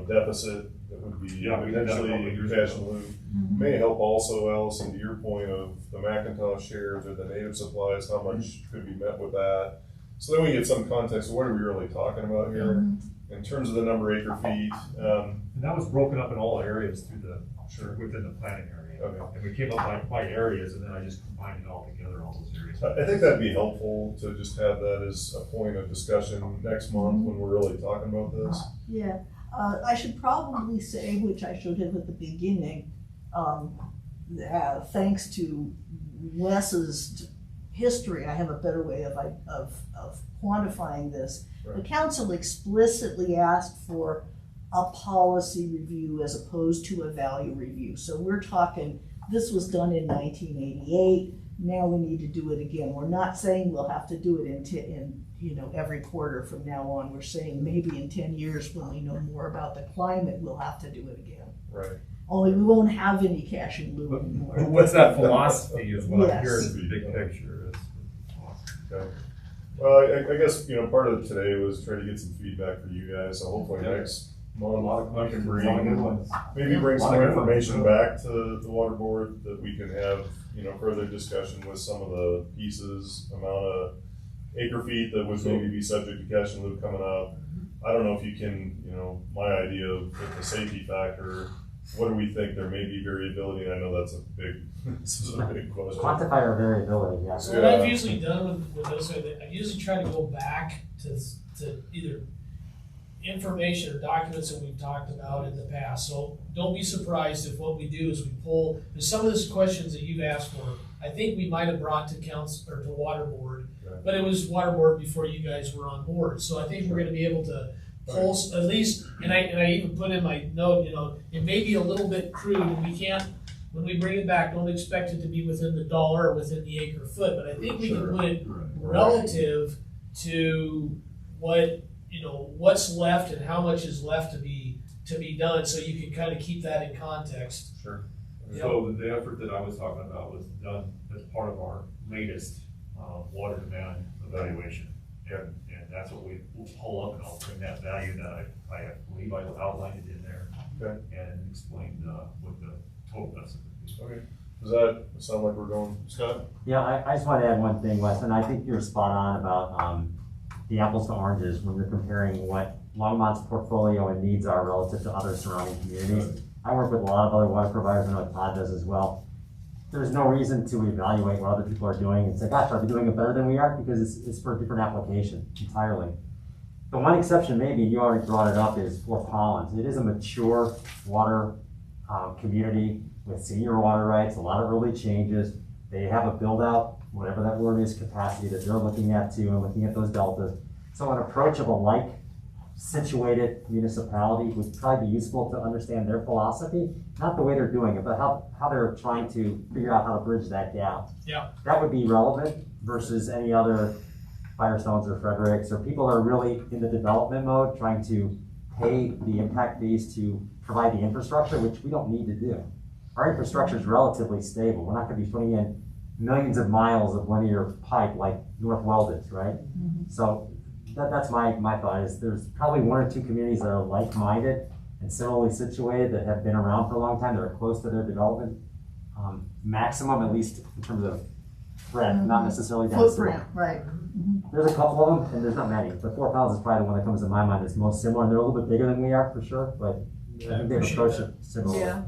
deficit that would be Yeah, we did that a couple of potentially years cash ago. and loop may help also, Allison, to your point of the Macintosh shares or the native supplies, how much could be met with that. So then we get some context of what are we really talking about here in terms of the number of acre feet. And that was broken up in all areas through within the planning area. Okay. And we came up by areas, and then I just combined it all together, all those areas. I think that'd be helpful to just have that as a point of discussion next month when we're really talking about this. Yeah, I should probably say, which I should have at the beginning, thanks to Wes's history, I have a better way of quantifying this. Right. The council explicitly asked for a policy review as opposed to a value review. So we're talking, this was done in 1988, now we need to do it again. We're not saying we'll have to do it in every quarter from now on. We're saying maybe in 10 years when we know more about the climate, we'll have to do it again. Right. Only we won't have any cash in lieu anymore. But what's that philosophy is what I'm Yes. hearing is the big picture. Okay. Well, I guess, part of today was try to get some feedback for you guys, so hopefully next month we can bring some more information back to the water board that we can have, further discussion with some of the pieces, amount of acre feet that would maybe be subject to cash and loop coming up. I don't know if you can, my idea of the safety factor, what do we think? There may be variability, and I know that's this is a big question. Quantify our variability, yes. So what I've usually done with this, I usually try to go back to either information or documents that we've talked about in the past. So don't be surprised if what we do is we pull, there's some of these questions that you've asked for, I think we might have brought to council or to Waterboard, but it was Waterboard before you guys were on board. So I think we're gonna be able to pull at least, and I even put in my note, it may be a little bit crude, and we can't, when we bring it back, don't expect it to be within the dollar or within the acre foot, but I think we can put it relative to what's left and how much is left to be done, so you can kind of keep that in context. Sure. So the effort that I was talking about was done as part of our latest water demand evaluation. And that's what we will pull up, and I'll bring that value that I believe I outlined it in there. Okay. And explained what the total estimate is. Okay. Does that sound like we're going, Scott? Yeah, I just want to add one thing, Wes, and I think you're spot on about the apples to oranges when you're comparing what Longmont's portfolio and needs are relative to other surrounding communities. I work with a lot of other water providers, I know Todd does as well. There's no reason to evaluate what other people are doing and say, gosh, are they doing it better than we are? Because it's for a different application entirely. The one exception maybe, and you already brought it up, is Fort Collins. It is a mature water community with senior water rights, a lot of early changes. They have a build out, whatever that word is, capacity that they're looking at too, and looking at those deltas. So an approach of a like situated municipality would probably be useful to understand their philosophy, not the way they're doing it, but how they're trying to figure out how to bridge that gap. Yeah. That would be relevant versus any other Firestones or Fredericks, or people that are really in the development mode, trying to pay the impact fees to provide the infrastructure, which we don't need to do. Our infrastructure is relatively stable. We're not gonna be putting in millions of miles of linear pipe like North Weldon's, right? So that's my thought, is there's probably one or two communities that are like-minded and similarly situated that have been around for a long time, that are close to their development maximum, at least in terms of breadth, not necessarily density. Footprint, right. There's a couple of them, and there's not many, but Fort Collins is probably the one that comes to my mind that's most similar, and they're a little bit bigger than we are, for sure, but I think they've approached it similarly. Yeah.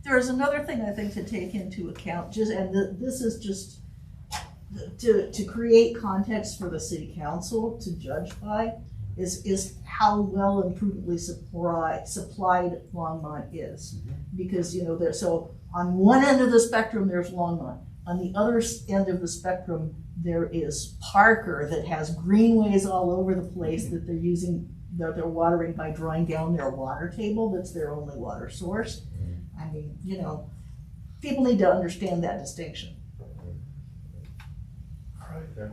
There is another thing I think to take into account, this is just to create context for the city council to judge by, is how well and prudently supplied Longmont is. Because, so on one end of the spectrum, there's Longmont. On the other end of the spectrum, there is Parker that has greenways all over the place that they're using, that they're watering by drawing down their water table. That's their only water source. I mean, people need to understand that distinction. Okay.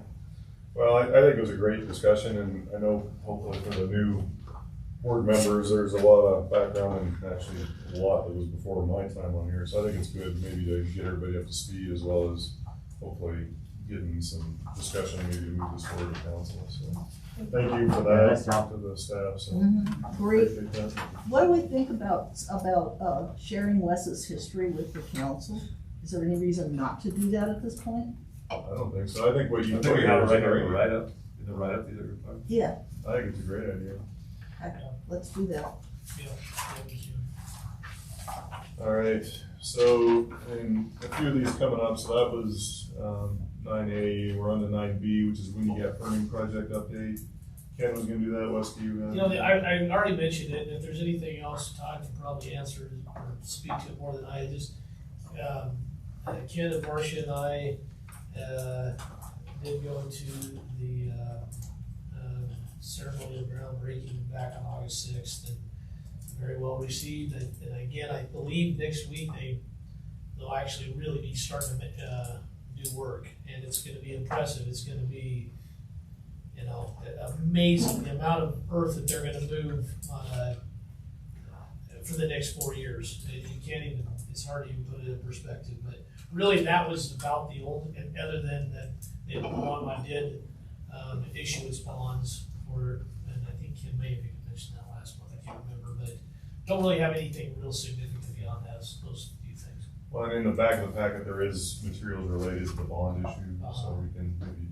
Well, I think it was a great discussion, and I know hopefully for the new board members, there's a lot of background, and actually a lot that was before my time on here. So I think it's good maybe to get everybody up to speed, as well as hopefully getting some discussion maybe to move this forward to council. So thank you for that, nice job. to the staff. So Great. appreciate that. What do we think about sharing Wes's history with the council? Is there any reason not to do that at this point? I don't think so. I think what you I think we have is a great. write-up, in the write-up either. Yeah, I think it's a great idea. let's do that. All right, so, and a few of these coming up, so that was 9A, we're on to 9B, which is Windy Gap Burning Project update. Ken was gonna do that, Wes, do you? I already mentioned it, and if there's anything else, Todd can probably answer or speak to it more than I. Just, Ken and Marcia and I did go to the ceremony of groundbreaking back on August 6th, and very well received. And again, I believe next week they'll actually really be starting to do work, and it's going to be impressive. It's going to be, amazing the amount of earth that they're going to move for the next 4 years. You can't even, it's hard to even put it in perspective, but really that was about the only, and other than that, the one I did issue its bonds for, and I think Kim may have even mentioned that last month, I can't remember, but don't really have anything real significant beyond that, those few things. Well, and in the back of the packet, there is materials related to the bond issue, so we can maybe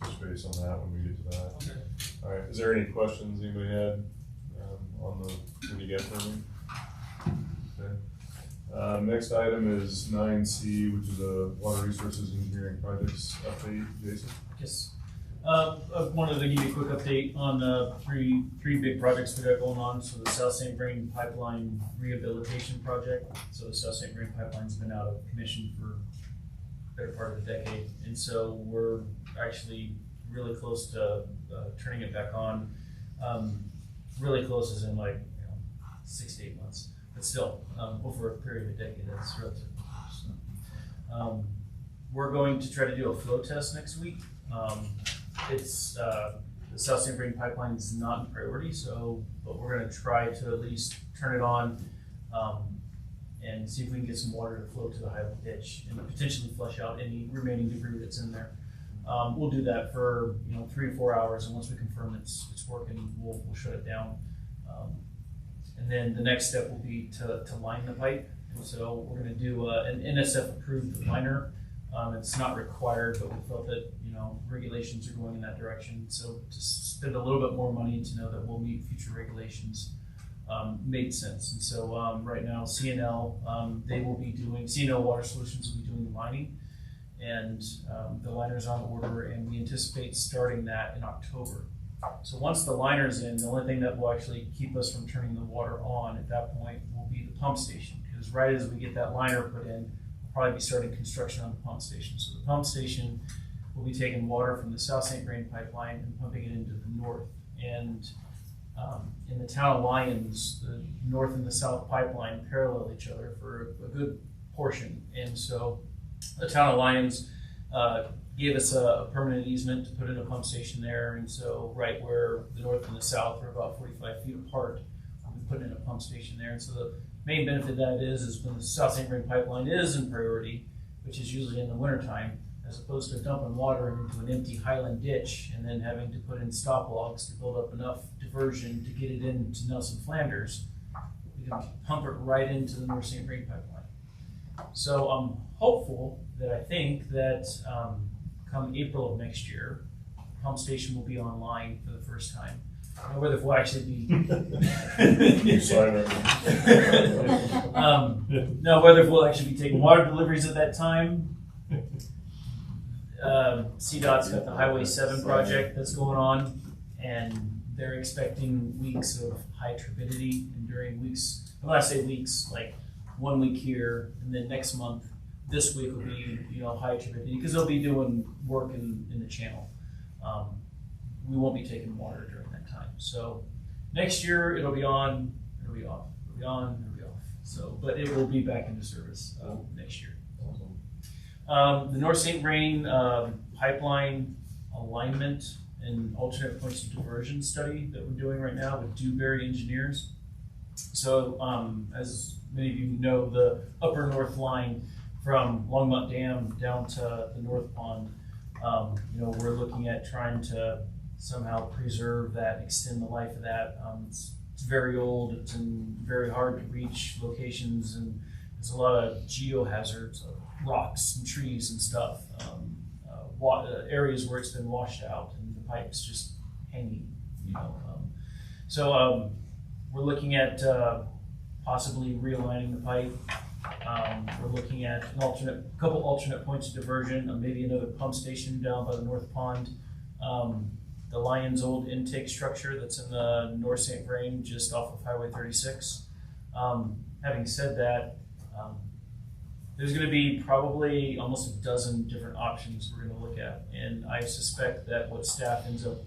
touch base on that when we get to that. Okay. All right, is there any questions anybody had on the Windy Gap Burning? Okay. Next item is 9C, which is a Water Resources Engineering Projects update. Jason? Yes. I wanted to give you a quick update on the three big projects we got going on. So the South St. Vrain Pipeline Rehabilitation Project. So the South St. Vrain Pipeline's been out of commission for the better part of a decade. And so we're actually really close to turning it back on. Really close as in 6 to 8 months. But still, over a period of a decade, that's relatively close. So, we're going to try to do a flow test next week. It's the South St. Vrain Pipeline is not a priority, but we're going to try to at least turn it on and see if we can get some water to flow to the high pitch and potentially flush out any remaining debris that's in there. We'll do that for 3 to 4 hours, and once we confirm it's working, we'll shut it down. And then the next step will be to line the pipe. And so we're going to do an NSF approved liner. It's not required, but we felt that regulations are going in that direction. So to spend a little bit more money to know that we'll meet future regulations made sense. And so right now, CNL CNL Water Solutions will be doing the lining, and the liner's on order, and we anticipate starting that in October. So once the liner's in, the only thing that will actually keep us from turning the water on at that point will be the pump station, because right as we get that liner put in, we'll probably be starting construction on the pump station. So the pump station will be taking water from the South St. Vrain pipeline and pumping it into the north. And in the town of Lyons, the north and the south pipeline parallel each other for a good portion. And so the town of Lyons gave us a permanent easement to put in a pump station there. And so right where the north and the south are about 45 feet apart, we put in a pump station there. And so the main benefit of that is when the South St. Vrain pipeline is in priority, which is usually in the wintertime, as opposed to dumping water into an empty highland ditch and then having to put in stop logs to build up enough diversion to get it into Nelson Flanders, we can pump it right into the North St. Vrain pipeline. So I'm hopeful that I think that come April of next year, pump station will be online for the first time. I don't know whether it will actually be no, whether we'll actually be taking water deliveries at that time. CDOT's got the Highway 7 project that's going on, and they're expecting weeks of high turbidity, and during weeks, when I say weeks, like 1 week here, and then next month, this week will be, high turbidity, because they'll be doing work in the channel. We won't be taking water during that time. So next year, it'll be on, it'll be off, it'll be on, it'll be off. So, but it will be back into service next year. The North St. Vrain pipeline alignment and alternate points of diversion study that we're doing right now with Dewberry Engineers. So as many of you know, the upper north line from Longmont Dam down to the North Pond, we're looking at trying to somehow preserve that, extend the life of that. It's very old, it's in very hard to reach locations, and there's a lot of geohazards, rocks and trees and stuff, areas where it's been washed out and the pipe's just hanging, So we're looking at possibly realigning the pipe. We're looking at a couple alternate points of diversion, maybe another pump station down by the North Pond. The Lyons old intake structure that's in the North St. Vrain just off of Highway 36. Having said that, there's going to be probably almost a dozen different options we're going to look at, and I suspect that what staff ends up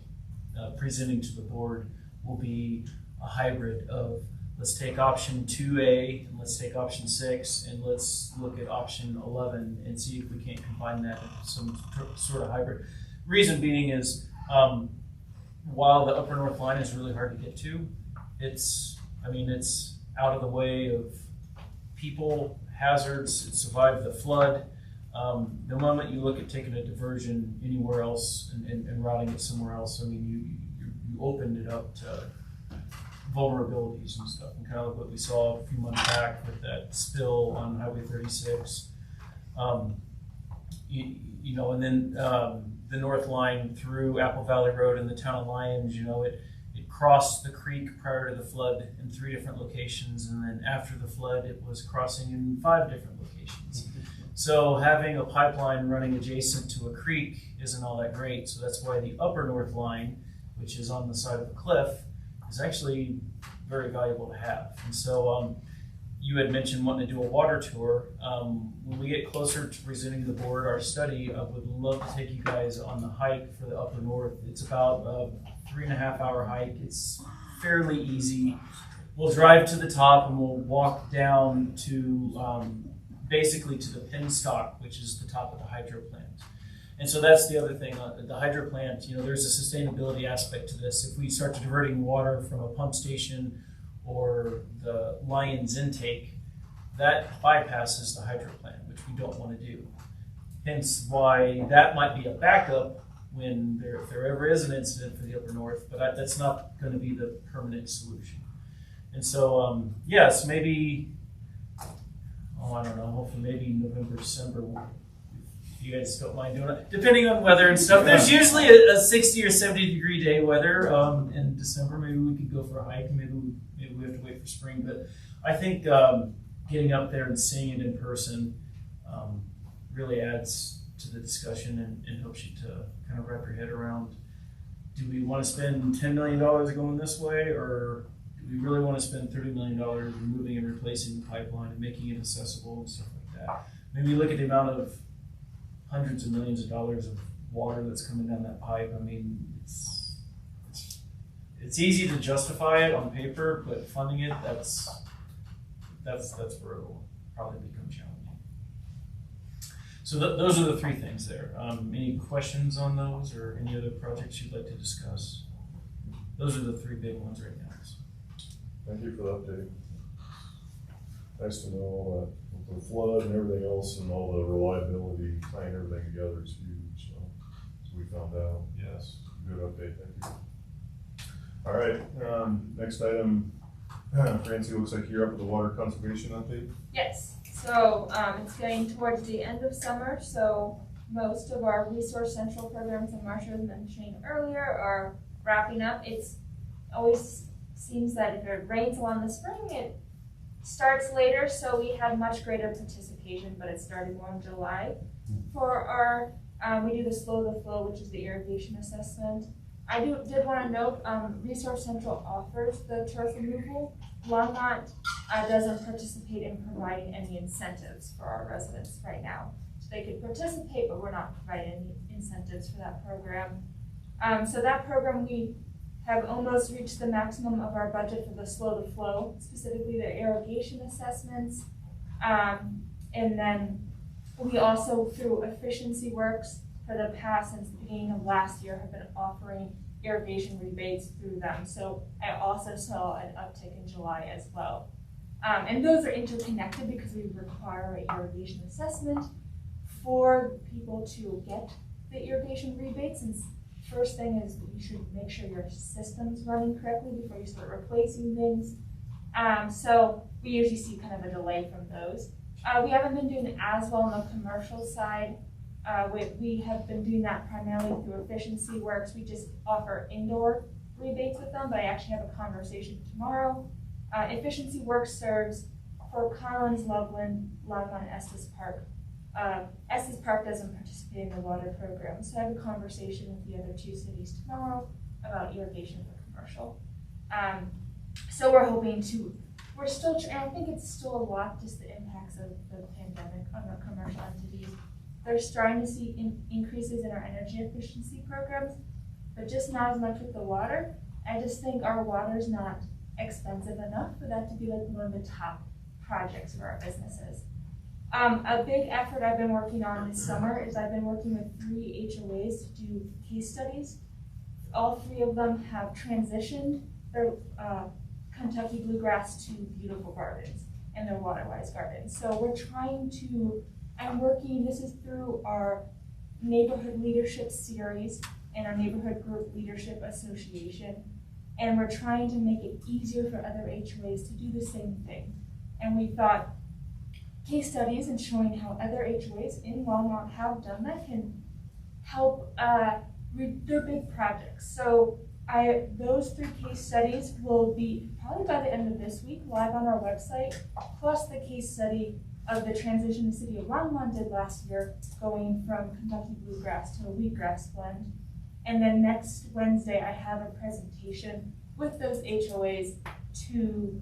presenting to the board will be a hybrid of let's take option 2A and let's take option 6 and let's look at option 11 and see if we can't combine that into some sort of hybrid. Reason being is while the upper north line is really hard to get to, it's out of the way of people, hazards, it survived the flood. The moment you look at taking a diversion anywhere else and routing it somewhere else, you opened it up to vulnerabilities and stuff, and kind of like what we saw a few months back with that spill on Highway 36. And then the north line through Apple Valley Road in the town of Lyons, it crossed the creek prior to the flood in 3 different locations, and then after the flood, it was crossing in 5 different locations. So having a pipeline running adjacent to a creek isn't all that great. So that's why the upper north line, which is on the side of the cliff, is actually very valuable to have. And so you had mentioned wanting to do a water tour. When we get closer to presenting to the board our study, I would love to take you guys on the hike for the upper north. It's about a 3.5-hour hike. It's fairly easy. We'll drive to the top and we'll walk down to basically to the penstock, which is the top of the hydro plant. And so that's the other thing. The hydro plant, there's a sustainability aspect to this. If we start diverting water from a pump station or the Lyons intake, that bypasses the hydro plant, which we don't want to do. Hence why that might be a backup when if there ever is an incident for the upper north, but that's not going to be the permanent solution. And so, yes, maybe, I don't know, hopefully maybe November, December, if you guys don't mind doing it, depending on weather and stuff. There's usually a 60 or 70 degree day weather in December. Maybe we could go for a hike. Maybe we have to wait for spring. But I think getting up there and seeing it in person really adds to the discussion and helps you to kind of wrap your head around, do we want to spend $10 million going this way, or do we really want to spend $30 million removing and replacing the pipeline and making it accessible and stuff like that? Maybe look at the amount of hundreds of millions of dollars of water that's coming down that pipe. it's easy to justify it on paper, but funding it, that's where it'll probably become challenging. So those are the three things there. Any questions on those or any other projects you'd like to discuss? Those are the three big ones right now. Thank you for the update. Nice to know all that, the flood and everything else and all the reliability, tying everything together is huge, so we found out, yes, good update, thank you. All right, next item, Francie, looks like you're up with the water conservation update. Yes, so it's getting towards the end of summer, so most of our Resource Central programs that Marsha was mentioning earlier are wrapping up. It's always seems that if it rains a lot in the spring, it starts later, so we had much greater participation, but it started more in July. For our, we do the slow to flow, which is the irrigation assessment. I did want to note, Resource Central offers the turf removal. Longmont doesn't participate in providing any incentives for our residents right now. So they could participate, but we're not providing any incentives for that program. So that program, we have almost reached the maximum of our budget for the slow to flow, specifically the irrigation assessments. And then we also, through Efficiency Works, for the past, since the beginning of last year, have been offering irrigation rebates through them. So I also saw an uptick in July as well. And those are interconnected because we require an irrigation assessment for people to get the irrigation rebates. And first thing is that you should make sure your system's running correctly before you start replacing things. So we usually see kind of a delay from those. We haven't been doing as well on the commercial side. We have been doing that primarily through Efficiency Works. We just offer indoor rebates with them, but I actually have a conversation tomorrow. Efficiency Works serves Fort Collins, Loveland, Longmont, and Estes Park. Estes Park doesn't participate in the water program, so I have a conversation with the other two cities tomorrow about irrigation for commercial. So we're hoping to, we're still, and I think it's still a lot, just the impacts of the pandemic on our commercial entities. They're starting to see increases in our energy efficiency programs, but just not as much with the water. I just think our water is not expensive enough for that to be like one of the top projects for our businesses. A big effort I've been working on this summer is I've been working with 3 HOAs to do case studies. All 3 of them have transitioned their Kentucky bluegrass to beautiful gardens and their water-wise gardens. So we're trying to, I'm working, this is through our neighborhood leadership series and our neighborhood group leadership association. And we're trying to make it easier for other HOAs to do the same thing. And we thought case studies and showing how other HOAs in Longmont have done that can help their big projects. So those 3 case studies will be probably by the end of this week live on our website, plus the case study of the transition the city of Longmont did last year, going from Kentucky bluegrass to a wheatgrass blend. And then next Wednesday, I have a presentation with those HOAs to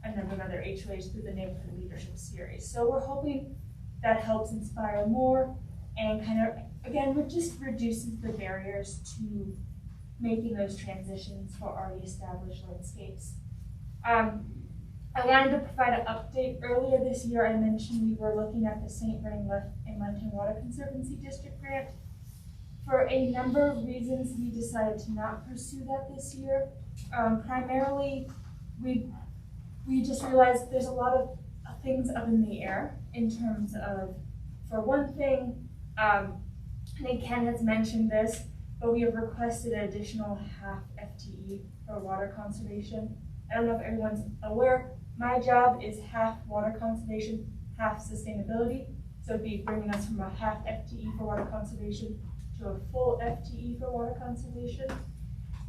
a number of other HOAs through the Neighborhood Leadership Series. So we're hoping that helps inspire more and kind of, again, it just reduces the barriers to making those transitions for already established landscapes. I wanted to provide an update. Earlier this year, I mentioned we were looking at the St. Vrain and Lenton Water Conservancy District grant. For a number of reasons, we decided to not pursue that this year. Primarily, we just realized there's a lot of things up in the air in terms of, for one thing, I think Ken has mentioned this, but we have requested an additional half FTE for water conservation. I don't know if everyone's aware, my job is half water conservation, half sustainability. So it'd be bringing us from a half FTE for water conservation to a full FTE for water conservation.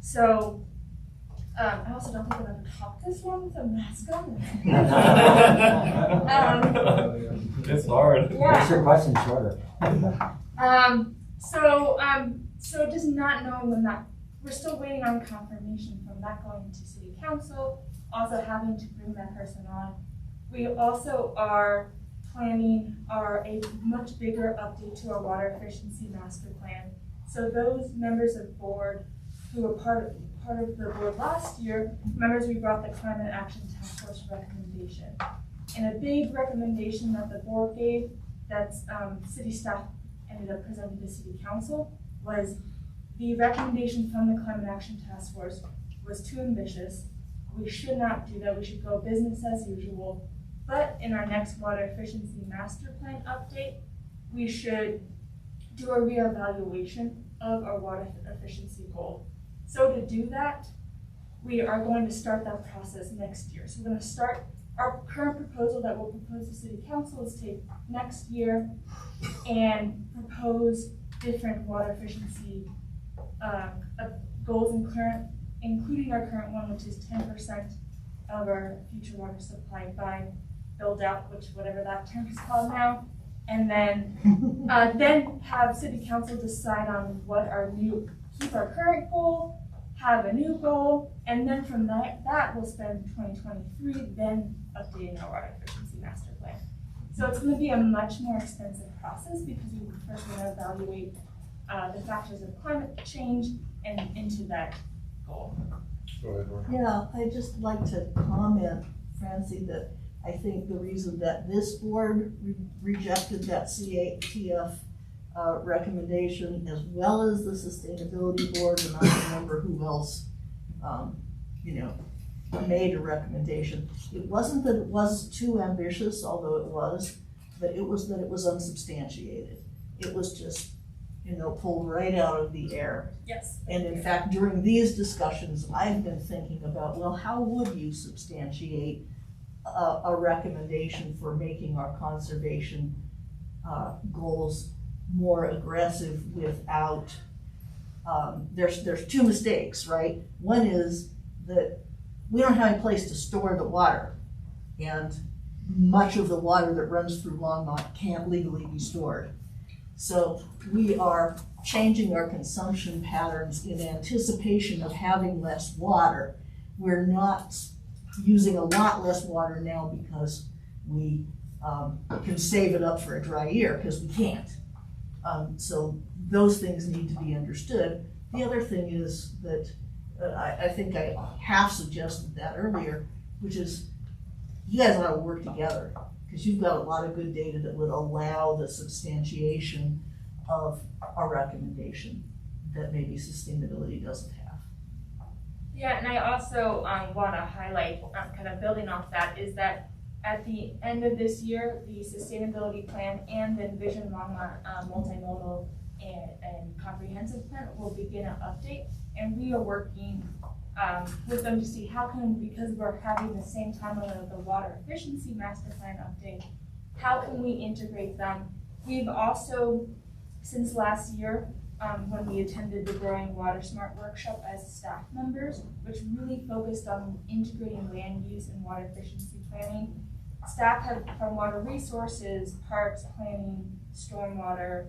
So I also don't think I'm going to talk this long with a mask on. It's hard. Yeah. Makes your question shorter. So just not knowing when that, we're still waiting on confirmation from that going to city council, also having to bring that person on. We also are planning a much bigger update to our water efficiency master plan. So those members of board who are part of the board last year, remembers we brought the Climate Action Task Force recommendation. And a big recommendation that the board gave, that city staff ended up presenting to city council, was the recommendation from the Climate Action Task Force was too ambitious. We should not do that. We should go business as usual. But in our next water efficiency master plan update, we should do a reevaluation of our water efficiency goal. So to do that, we are going to start that process next year. So we're going to start our current proposal that we'll propose to city council is take next year and propose different water efficiency goals including our current one, which is 10% of our future water supply by build out, which whatever that term is called now, and then have city council decide on what keep our current goal, have a new goal, and then from that we'll spend 2023 then updating our water efficiency master plan. So it's going to be a much more extensive process because we first want to evaluate the factors of climate change and into that goal. Go ahead, Laura. Yeah, I'd just like to comment, Francie, that I think the reason that this board rejected that CATF recommendation, as well as the sustainability board, and I don't remember who else, made a recommendation. It wasn't that it was too ambitious, although it was, but it was that it was unsubstantiated. It was just, pulled right out of the air. Yes. And in fact, during these discussions, I've been thinking about, well, how would you substantiate a recommendation for making our conservation goals more aggressive without, there's two mistakes, right? One is that we don't have any place to store the water, and much of the water that runs through Longmont can't legally be stored. So we are changing our consumption patterns in anticipation of having less water. We're not using a lot less water now because we can save it up for a dry year, because we can't. So those things need to be understood. The other thing is that I think I half suggested that earlier, which is you guys ought to work together, because you've got a lot of good data that would allow the substantiation of a recommendation that maybe sustainability doesn't have. Yeah, and I also want to highlight, kind of building off that, is that at the end of this year, the sustainability plan and the Envision Longmont multimodal and comprehensive plan will begin an update, and we are working with them to see how can, because we're having the same timeline of the water efficiency master plan update, how can we integrate them? We've also, since last year, when we attended the Growing Water Smart workshop as staff members, which really focused on integrating land use and water efficiency planning. Staff have, from water resources, parks, planning, stormwater,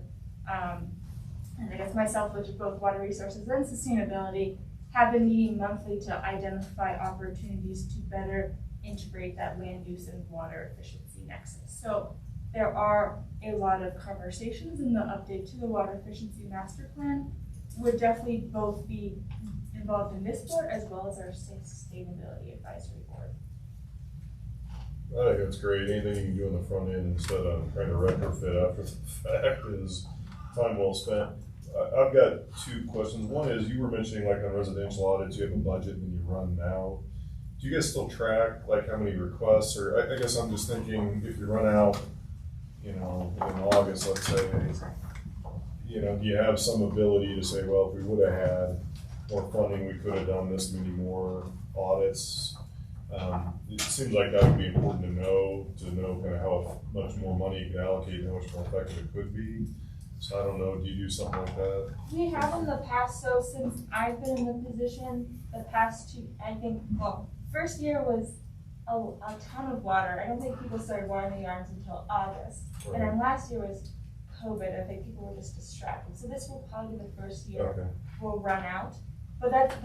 and I guess myself, which is both water resources and sustainability, have been meeting monthly to identify opportunities to better integrate that land use and water efficiency nexus. So there are a lot of conversations in the update to the water efficiency master plan. Would definitely both be involved in this board as well as our sustainability advisory board. I think that's great. Anything you can do on the front end instead of trying to retrofit after the fact is time well spent. I've got two questions. One is, you were mentioning like on residential audits, you have a budget and you run now. Do you guys still track like how many requests, or I guess I'm just thinking if you run out, in August, let's say, do you have some ability to say, well, if we would have had more funding, we could have done this many more audits? It seems like that would be important to know kind of how much more money you can allocate and how much more effective it could be. So I don't know, do you do something like that? We have in the past, so since I've been in the position, the past two, I think, first year was a ton of water. I don't think people started watering the yards until August. Right. And then last year was COVID. I think people were just distracted. So this will probably be the first year we'll run out. But that's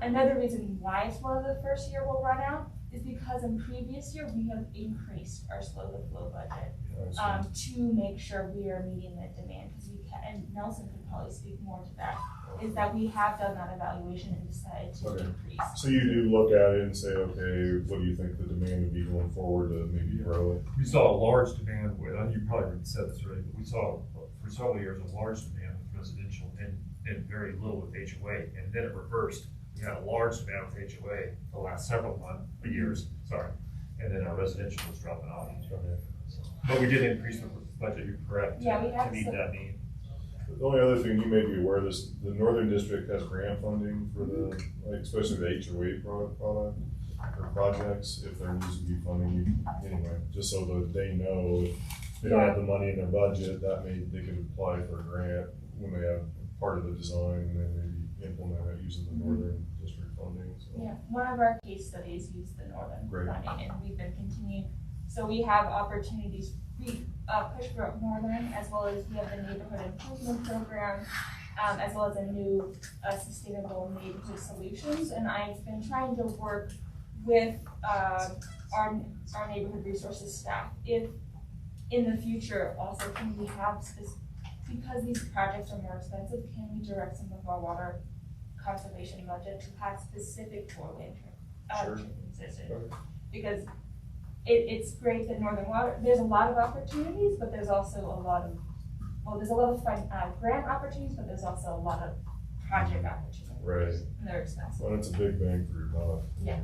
another reason why it's one of the first year we'll run out is because in previous year, we have increased our slow to flow budget, I see. to make sure we are meeting the demand, because we can, and Nelson could probably speak more to that, is that we have done that evaluation and decided to Okay. increase. So you do look at it and say, okay, what do you think the demand would be going forward to maybe grow it? We saw a large demand with, and you probably already said this already, but we saw for several years a large demand with residential and very little with HOA, and then it reversed. We had a large demand with HOA the last several years, sorry, and then our residential was dropping off. Okay. But we did increase the budget, you're correct, Yeah, we to have meet some- that need. The only other thing you may be aware of is the Northern District has grant funding for the, like, especially the HOA product or projects, if there needs to be funding, anyway, just so that they know if they don't have the money in their budget, they could apply for a grant when they have part of the design and then maybe implement it using the Northern District funding, so. Yeah, one of our case studies used the Northern Great. funding, and we've been continuing, so we have opportunities, we push for Northern, as well as we have the neighborhood improvement program, as well as a new sustainable neighborhood solutions, and I've been trying to work with our neighborhood resources staff, if in the future also can we have because these projects are more expensive, can we direct some of our water conservation budget to have specific shoreline transition? Okay. Because it's great that Northern Water, there's a lot of opportunities, but there's also a lot of, there's a lot of grant opportunities, but there's also a lot of project opportunities. Right. And they're expensive. Well, it's a big bang for your buck. Yeah.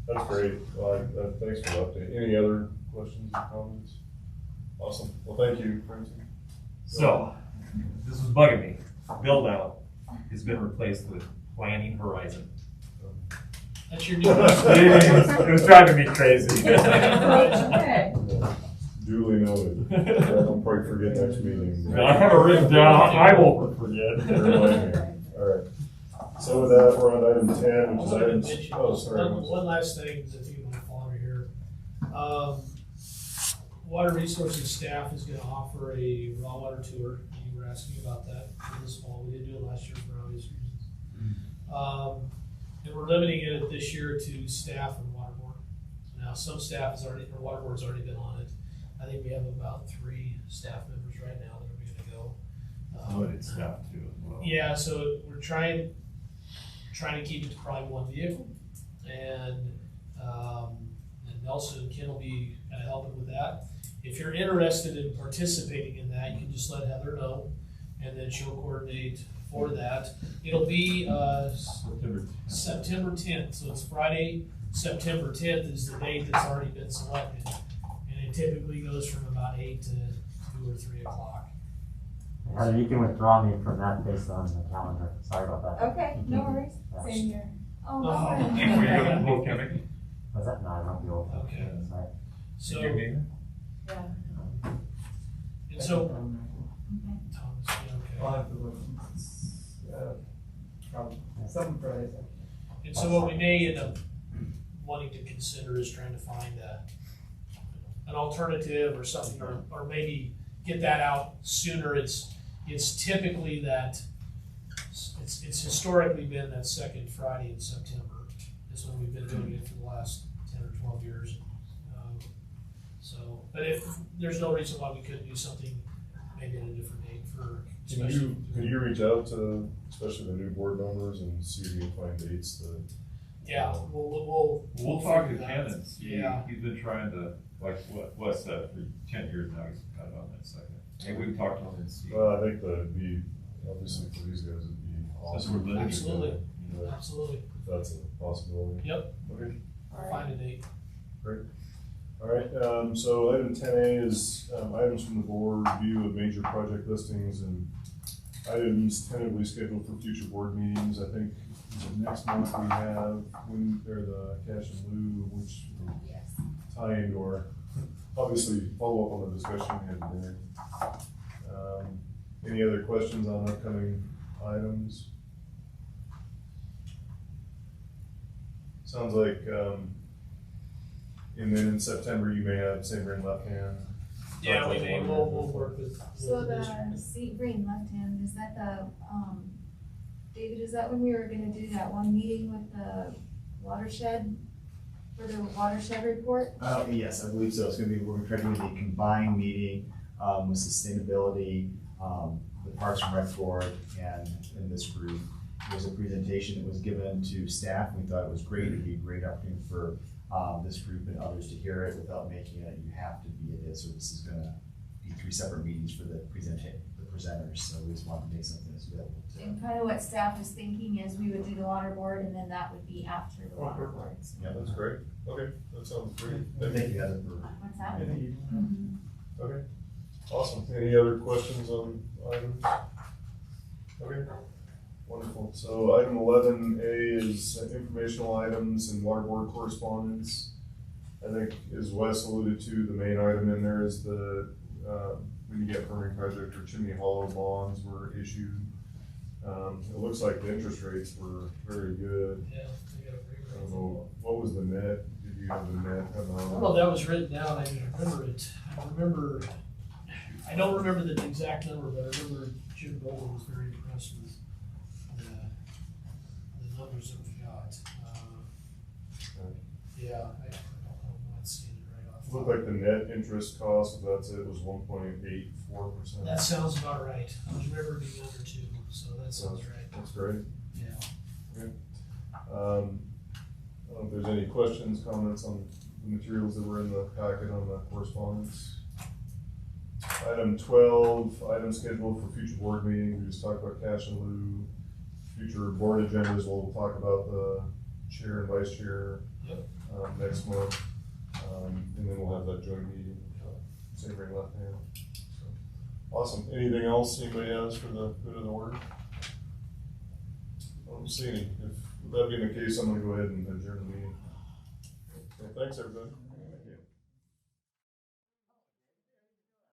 That's great. Well, thanks for the update. Any other questions or comments? Awesome. Well, thank you, Francie. So, this was bugging me. Build out has been replaced with Planning Horizon. That's your new. It was driving me crazy. Duly noted. I'll probably forget next meeting. I have it written down. I won't forget. All right. So with that, we're on item 10, which is item. Oh, sorry. One last thing, if you want to follow me here. Water Resources staff is gonna offer a raw water tour. You were asking about that for this fall. We didn't do it last year for obvious reasons. And we're limiting it this year to staff and Waterboard. Now, some staff has already, or Waterboard's already been on it. I think we have about 3 staff members right now that are gonna go. Limited staff too as well. Yeah, so we're trying to keep it to probably 1 vehicle, and Nelson and Ken will be kind of helping with that. If you're interested in participating in that, you can just let Heather know, and then she'll coordinate for that. It'll be September 10th, so it's Friday, September 10th is the date that's already been selected, and it typically goes from about 8 to 2 or 3 o'clock. Heather, you can withdraw me from that based on the calendar. Sorry about that. Okay, no worries. Yeah. Same here. Oh, Oh, no. Were you going to both, Kevin? Was that? No, I don't feel. Okay. Sorry. So, Did you mean Yeah. and so, Thomas, yeah, I'll okay. have to look. Probably some Fridays. And so what we may end up wanting to consider is trying to find an alternative or something, or maybe get that out sooner. It's typically that, it's historically been that second Friday in September. Is when we've been doing it for the last 10 or 12 years. So, but if there's no reason why we couldn't do something maybe at a different date for. Can you reach out to, especially the new board members, and see if you can find dates that? Yeah, We'll talk to figure Ken that. and see. Yeah. He's been trying to, like, what's that, for 10 years now, he's kind of on that second. Hey, we can talk to him and see. Well, I think that'd be, obviously for these guys, it'd be Since awesome. we're limited. Absolutely. You know, Absolutely. if that's a possibility. Yep. Okay. Find a date. Great. All right, so item 10A is items from the board, review of major project listings and items tentatively scheduled for future board meetings. I think next month we have the cash and lieu, which will tie into our, obviously follow up on the discussion we had today. Any other questions on upcoming items? Sounds like, and then in September, you may have St. Green left hand. Yeah, we may, we'll work with. So with the district. St. Green left hand, is that the, David, is that when we were gonna do that one meeting with the watershed? for the watershed report? Yes, I believe so. It's gonna be, we're gonna try to do a combined meeting, with sustainability, the Parks and Rec Board, and this group. There's a presentation that was given to staff. We thought it was great. It'd be a great opportunity for, this group and others to hear it without making it, you have to be at it. So this is gonna be 3 separate meetings for the presenters. So we just wanted to make something that's available to. And kind of what staff is thinking is we would do the water board and then that would be after the water boards. Yeah, That's great. Okay, that sounds great. thank you, Heather, for. What's that? Okay, awesome. Any other questions on items? Okay, wonderful. So item 11A is informational items and waterboard correspondence. I think, as Wes alluded to, the main item in there is the, when you get permanent project or Chimney Hollow bonds were issued. It looks like the interest rates were very good. Yeah, they got a great I rate. don't know, what was the net? Did you have the net amount? Well, that was written down, I remember it. I don't remember the exact number, but I remember Jim Bowl was very impressed with the numbers that we got. Yeah, I don't know, seeing it right off. It looked like the net interest cost, if that's it, was 1.84%. That sounds about right. I was remembering being under 2, so that sounds right. That's great. Yeah. I don't know if there's any questions, comments on the materials that were in the packet on the correspondence. Item 12, item scheduled for future board meetings. We just talked about cash in lieu. Future board agendas, we'll talk about the chair and vice chair next month. And then we'll have that joint meeting, savoring left hand. So, awesome. Anything else anybody has for the good of the order? I don't see any. If that being the case, I'm gonna go ahead and adjourn the meeting. Okay, thanks, everybody.